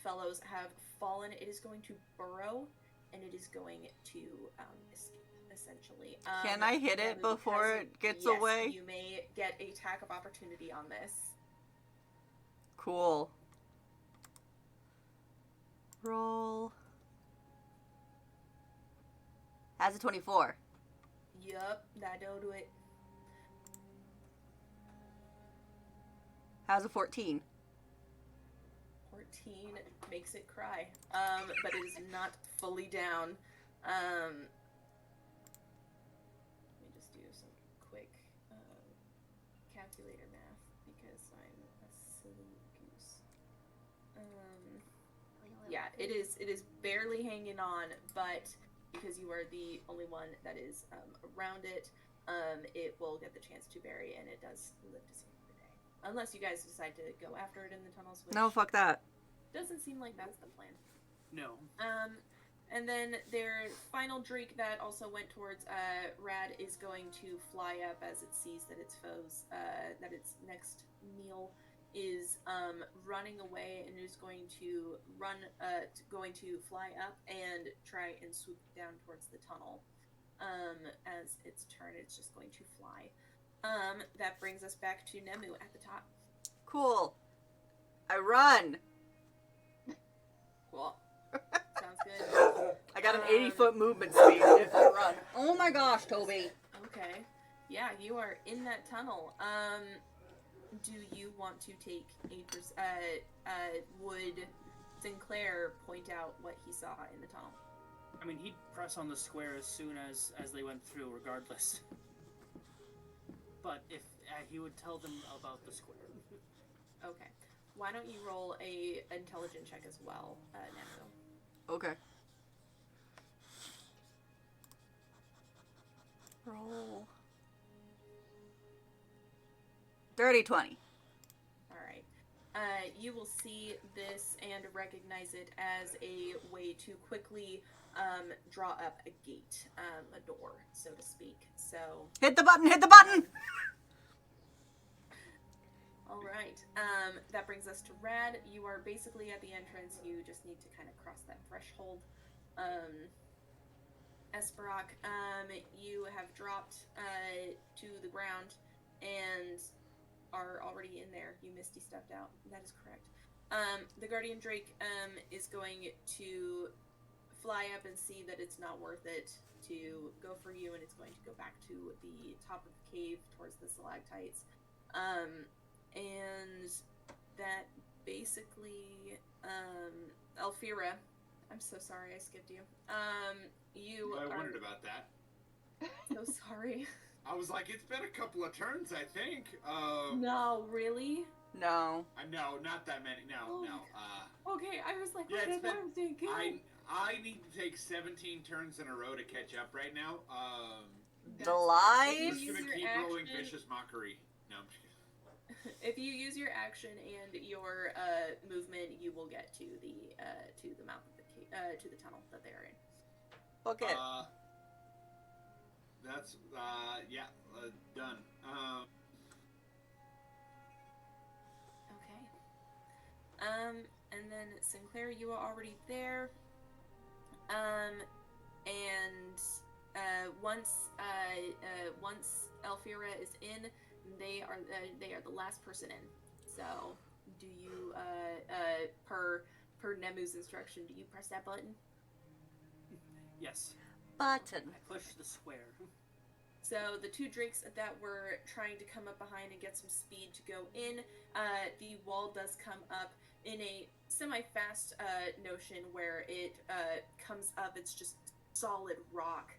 fellows have fallen, it is going to burrow, and it is going to escape, essentially. Can I hit it before it gets away? You may get a attack of opportunity on this. Cool. Roll. Has a 24. Yup, that'll do it. Has a 14. 14 makes it cry, but it is not fully down. Let me just do some quick calculator math because I'm a silly goose. Yeah, it is barely hanging on, but because you are the only one that is around it, it will get the chance to bury, and it does live to see another day. Unless you guys decide to go after it in the tunnels. Which No, fuck that. doesn't seem like that's the plan. No. And then their final drake that also went towards Rad is going to fly up as it sees that its foes, that its next meal is running away, and is going to fly up and try and swoop down towards the tunnel. As its turn, it's just going to fly. That brings us back to Nemu at the top. Cool. I run. Cool. Sounds good. I got an 80-foot movement speed if I run. Oh my gosh, Toby. Okay. Yeah, you are in that tunnel. Do you want to take would Sinclair point out what he saw in the tunnel? I mean, he'd press on the square as soon as they went through, regardless. But if he would tell them about the square. Okay. Why don't you roll a intelligence check as well, Nemu? Okay. Roll. Dirty 20. All right. You will see this and recognize it as a way to quickly draw up a gate, a door, so to speak. So. Hit the button! Hit the button! All right. That brings us to Rad. You are basically at the entrance. You just need to kind of cross that threshold. Esperock, you have dropped to the ground and are already in there. You Misty stepped out. That is correct. The Guardian Drake is going to fly up and see that it's not worth it to go for you, and it's going to go back to the top of the cave towards the stalactites. And that basically, Elfira, I'm so sorry I skipped you. I wondered about that. So sorry. I was like, it's been a couple of turns, I think. No, really? No. No, not that many. No, Oh no. Okay, I was like, Yeah, okay, it's that been. was doing good. I need to take 17 turns in a row to catch up right now. That's The fair. lies? If Just you gonna use your keep rolling action- vicious mockery. No, I'm just kidding. If you use your action and your movement, you will get to the mouth of the to the tunnel that they are in. Okay. That's yeah, done. Okay. And then Sinclair, you are already there. And once Elfira is in, they are the last person in. So, do you per Nemu's instruction, do you press that button? Yes. Button. I push the square. So the two drakes that were trying to come up behind and get some speed to go in, the wall does come up in a semi-fast notion where it comes up. It's just solid rock,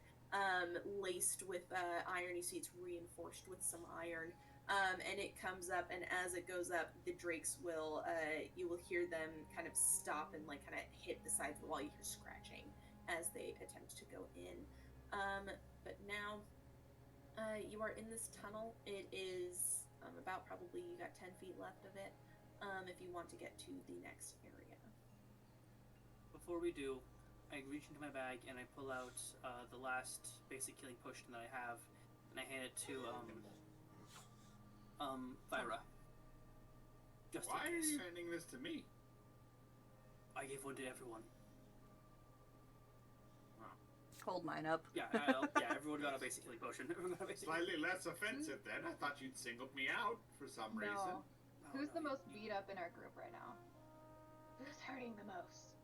laced with iron. You see it's reinforced with some iron, and it comes up. And as it goes up, the drakes will you will hear them kind of stop and like kind of hit the sides of the wall. You hear scratching as they attempt to go in. But now. You are in this tunnel. It is about probably you got 10 feet left of it if you want to get to the next area. Before we do, I reach into my bag and I pull out the last basic killing potion that I have, and I hand it to Vyra. Just Why in are case. you handing this to me? I gave one to everyone. Hold mine up. Yeah, everyone got a basic killing potion. Everyone got a basic. Slightly less offensive then. I thought you'd singled me out for some reason. No. Oh, Who's no. the most beat up in our group right now? Who's hurting the most?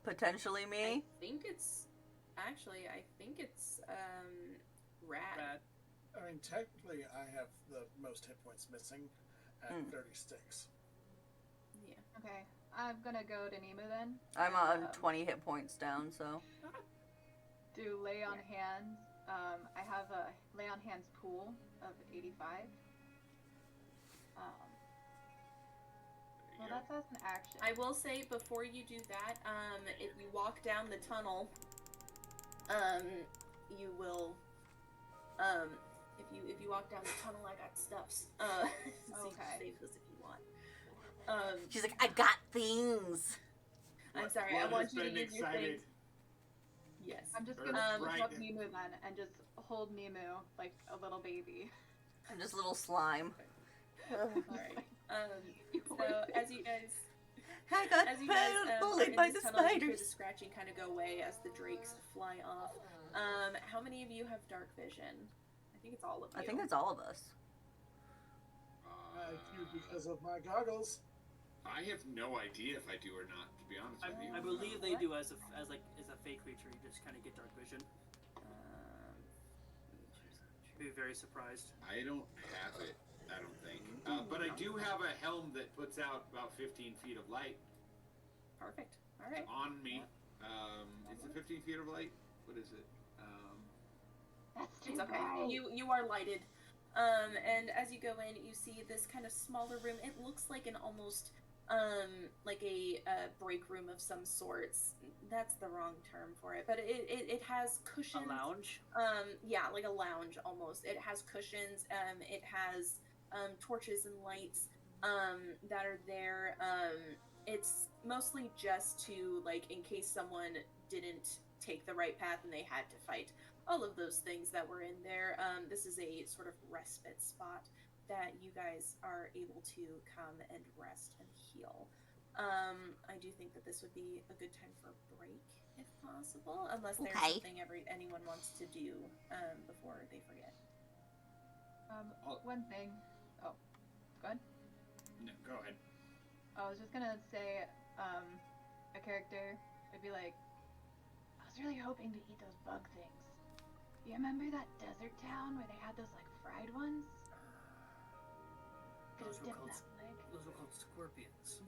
Potentially me. I think it's Rad. I mean, technically, I have the most hit points missing at 36. Yeah. Okay, I'm gonna go to Nemu then. I'm and, on 20 hit points down, so. Do lay on hands. I have a lay on hands pool of 85. Well, that's as an action. I will say before you do that, if you walk down the tunnel, you will. If you walk down the tunnel, I got stuffs. So you can save this if you want. She's like, I got things. I'm sorry. I want you to use your things. Yes. I'm just Or gonna right. look up Nemu then and just hold Nemu like a little baby. I'm just a little slime. Alright. So as you guys I got are bullied in by this the tunnel, you hear the spiders. scratching kind of go away as the drakes fly off. How many of you have dark vision? I think it's all of you. I think it's all of us. I do because of my goggles. I have no idea if I do or not, to be honest with you. I believe they do as a fake creature. You just kind of get dark vision. Be very surprised. I don't have it, I don't think. But I do have a helm that puts out about 15 feet of light Perfect. All right. on me. Is it 15 feet of light? What is it? That's too It's okay. bright. You are lighted. And as you go in, you see this kind of smaller room. It looks like an almost like a break room of some sorts. That's the wrong term for it, but it has cushions. A lounge. Yeah, like a lounge almost. It has cushions. It has torches and lights that are there. It's mostly just to like in case someone didn't take the right path and they had to fight. All of those things that were in there. This is a sort of respite spot that you guys are able to come and rest and heal. I do think that this would be a good time for a break, if possible, unless there's Okay. something anyone wants to do before they forget. One thing. Oh, go ahead. No, go ahead. I was just gonna say, a character would be like, I was really hoping to eat those bug things. You remember that desert town where they had those like fried ones? Those were Dip called that leg. those were called scorpions.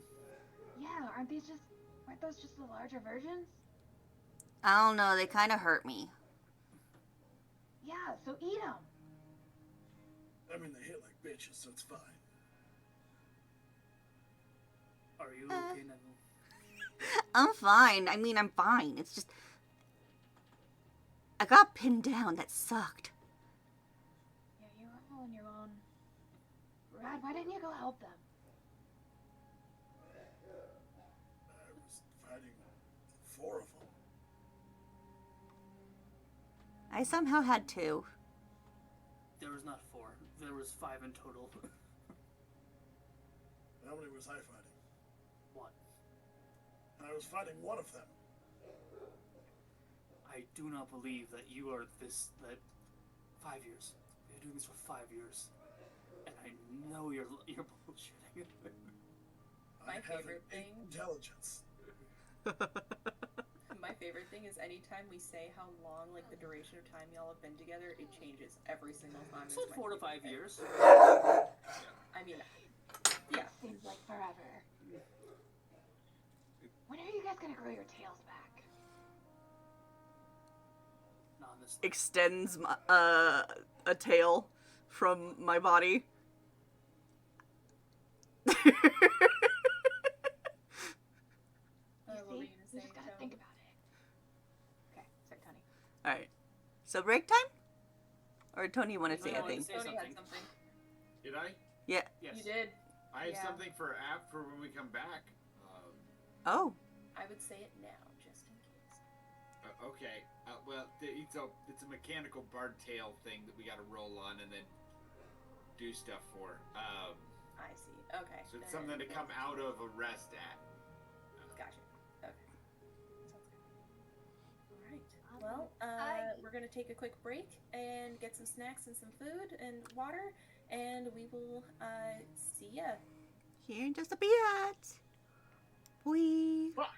Yeah, weren't those just the larger versions? I don't know, they kind of hurt me. Yeah, so eat them. I mean, they hit like bitches, so it's fine. Are you okay, Neville? I'm fine. I mean, I'm fine. It's just. I got pinned down. That sucked. Yeah, you were all on your own. Brad, why didn't you go help them? I was fighting 4 of them. I somehow had 2. There was not 4. There was 5 in total. How many was I fighting? 1. And I was fighting 1 of them. I do not believe that you are that 5 years. You're doing this for 5 years. And I know you're bullshitting. I My have favorite an thing- intelligence. My favorite thing is anytime we say how long, like the duration of time y'all have been together, it changes every single time. So It's my 4 to 5 favorite thing. years. I mean, Yeah. Seems like forever. When are you guys gonna grow your tails back? Not on this. Extends a tail from my body. You what were see? you gonna You say, just gotta Tony? think about it. Okay, sorry, Tony. Alright. So break time? Or Tony wanted to say No, a I thing? Say Tony something. had something. Did I? Yeah. Yes. You did. I have Yeah. something for when we come back. Oh. I would say it now, just in case. Okay. Well, it's a mechanical barred tail thing that we got to roll on and then do stuff for. I see. Okay. So it's then- something to come out of a rest at. Gotcha. Okay. Sounds good. All right. Well, I- we're gonna take a quick break and get some snacks and some food and water, and we will see ya. Here in just a bit. Boy. Bye.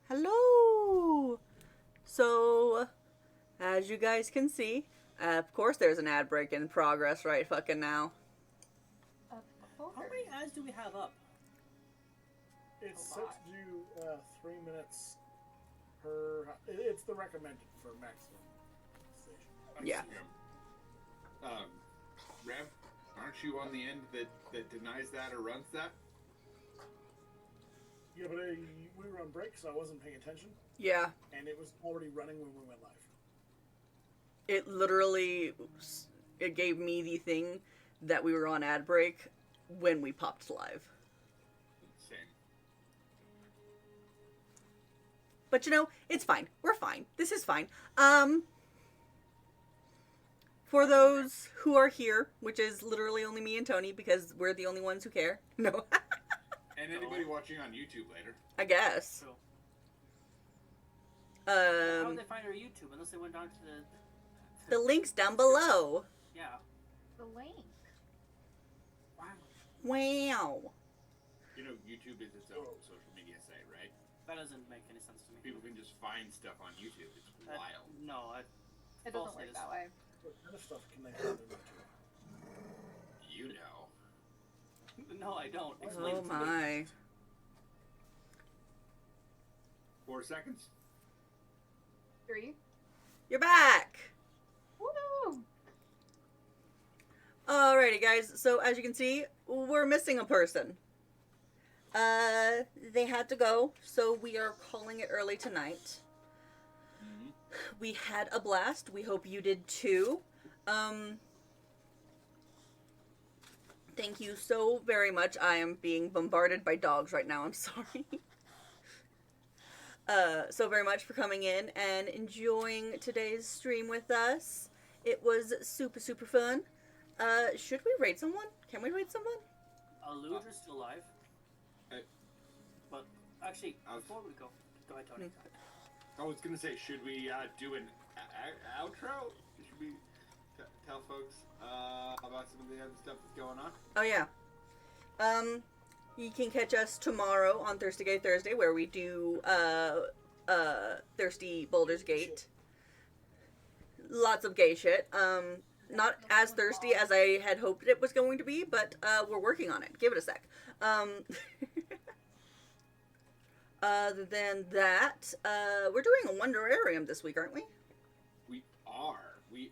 Hello! So, as you guys can see, of course there's an ad break in progress right fucking now. Of course. How many ads do we have up? It's A set lot. to do 3 minutes per. It's the recommended for maximum station. Yeah. Rev, aren't you on the end that denies that or runs that? Yeah, but we were on break, so I wasn't paying attention, Yeah. and it was already running when we went live. It literally, it gave me the thing that we were on ad break when we popped live. Same. But you know, it's fine. We're fine. This is fine. For those who are here, which is literally only me and Tony, because we're the only ones who care. No. And anybody watching on YouTube later. I guess. So, how would Um, they find our YouTube unless they went down to the link's down below. Yeah. The link. Wow. Wow. You know, YouTube is its own social media site, right? That doesn't make any sense to me. People can just find stuff on YouTube. It's That- wild. No, It False doesn't work news. that way. What kind of stuff can they find on YouTube? You know. no, I don't. Explain Oh it to me. my. 4 seconds. 3. You're back! Woo! Alrighty, guys. So, as you can see, we're missing a person. They had to go, so we are calling it early tonight. We had a blast. We hope you did too. Thank you so very much. I am being bombarded by dogs right now. I'm sorry. So very much for coming in and enjoying today's stream with us. It was super, super fun. Should we raid someone? Can we raid someone? Ludra's still alive. Hey. But actually, I was- before we go ahead, Tony. I was gonna say, should we do an outro? Should we tell folks about some of the other stuff that's going on? Oh yeah. You can catch us tomorrow on Thirsty Gay Thursday, where we do Thirsty Baldur's Gate. Lots of gay shit. Not as thirsty as I had hoped it was going to be, but we're working on it. Give it a sec. Other than that, we're doing a Wonderarium this week, aren't we? We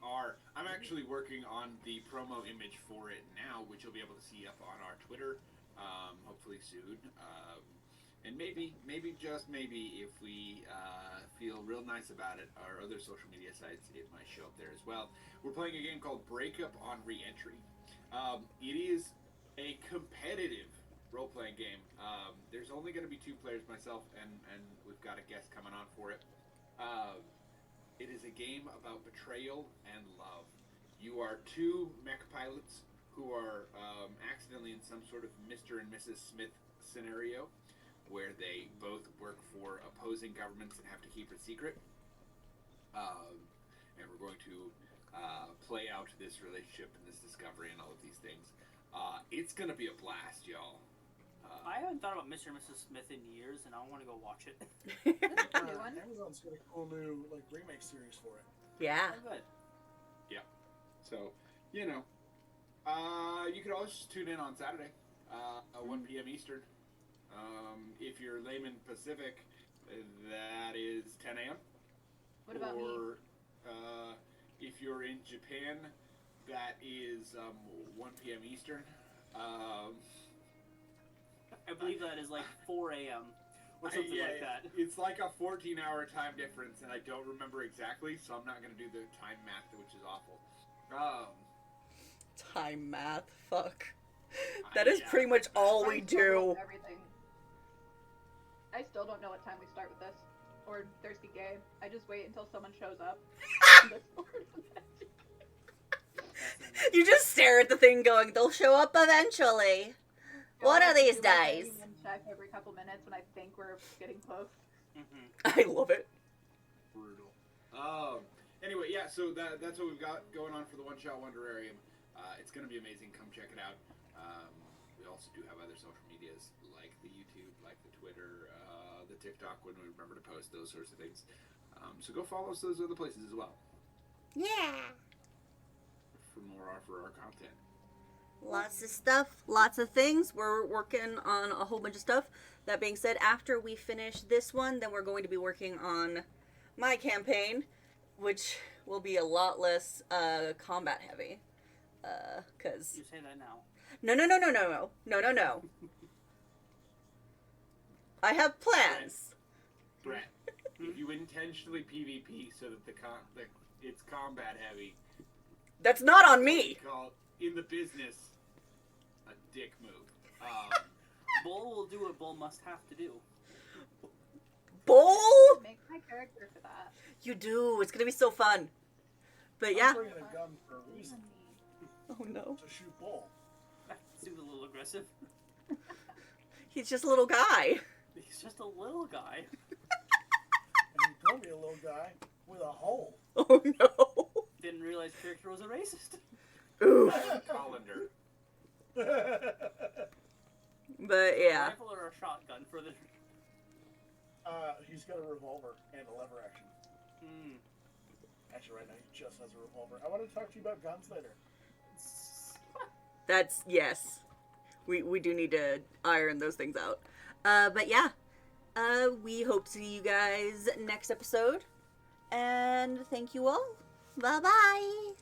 are. I'm actually working on the promo image for it now, which you'll be able to see up on our Twitter, hopefully soon. And maybe, just maybe, if we feel real nice about it, our other social media sites, it might show up there as well. We're playing a game called Breakup on Reentry. It is a competitive role-playing game. There's only going to be 2 players, myself, and we've got a guest coming on for it. It is a game about betrayal and love. You are 2 mech pilots who are accidentally in some sort of Mr. and Mrs. Smith scenario, where they both work for opposing governments and have to keep it secret. And we're going to play out this relationship and this discovery and all of these things. It's going to be a blast, y'all. I haven't thought about Mr. and Mrs. Smith in years, and I want to go watch it. A new one. Amazon's got a cool new remake series for it. Yeah. Oh, good. So, you know, you could always just tune in on Saturday, 1 p.m. Eastern. If you're layman Pacific, that is 10 a.m. What about me? Or if you're in Japan, that is 1 p.m. Eastern. I believe that is like 4 a.m. or something like that. It's like a 14-hour time difference, and I don't remember exactly, so I'm not going to do the time math, which is awful. Time math. Fuck. That is pretty much all we I struggle do. with everything. I still don't know what time we start with this. Or Thirsty Gay. I just wait until someone shows up. You just stare at the thing going, they'll show up eventually. One of these days. And check every couple minutes when I think we're getting close. I love it. Brutal. Anyway, yeah, so that's what we've got going on for the One Shot Wonderarium. It's going to be amazing. Come check it out. We also do have other social medias like the YouTube, like the Twitter, the TikTok when we remember to post those sorts of things. So go follow us those other places as well Yeah. for our content. Lots of stuff, lots of things. We're working on a whole bunch of stuff. That being said, after we finish this one, then we're going to be working on my campaign, which will be a lot less combat heavy. Cause You say that now. No. I have plans. Brett, if you intentionally PvP so that it's combat heavy, That's not on me. call in the business a dick move. Bull will do what Bull must have to do. Bull? Make my character for that. You do. It's gonna be so fun. But yeah. I'm bringing a gun for a reason. Oh no. To shoot Bull. That seems a little aggressive. He's just a little guy. He's just a little guy. And he told me a little guy with a hole. Oh no. Didn't realize character was a racist. Oof. Colander. But yeah. Rifle or a shotgun for the. He's got a revolver and a lever action. Hmm. Actually, right now he just has a revolver. I want to talk to you about guns later. That's yes. We do need to iron those things out. But yeah. We hope to see you guys next episode. And thank you all. Bye bye.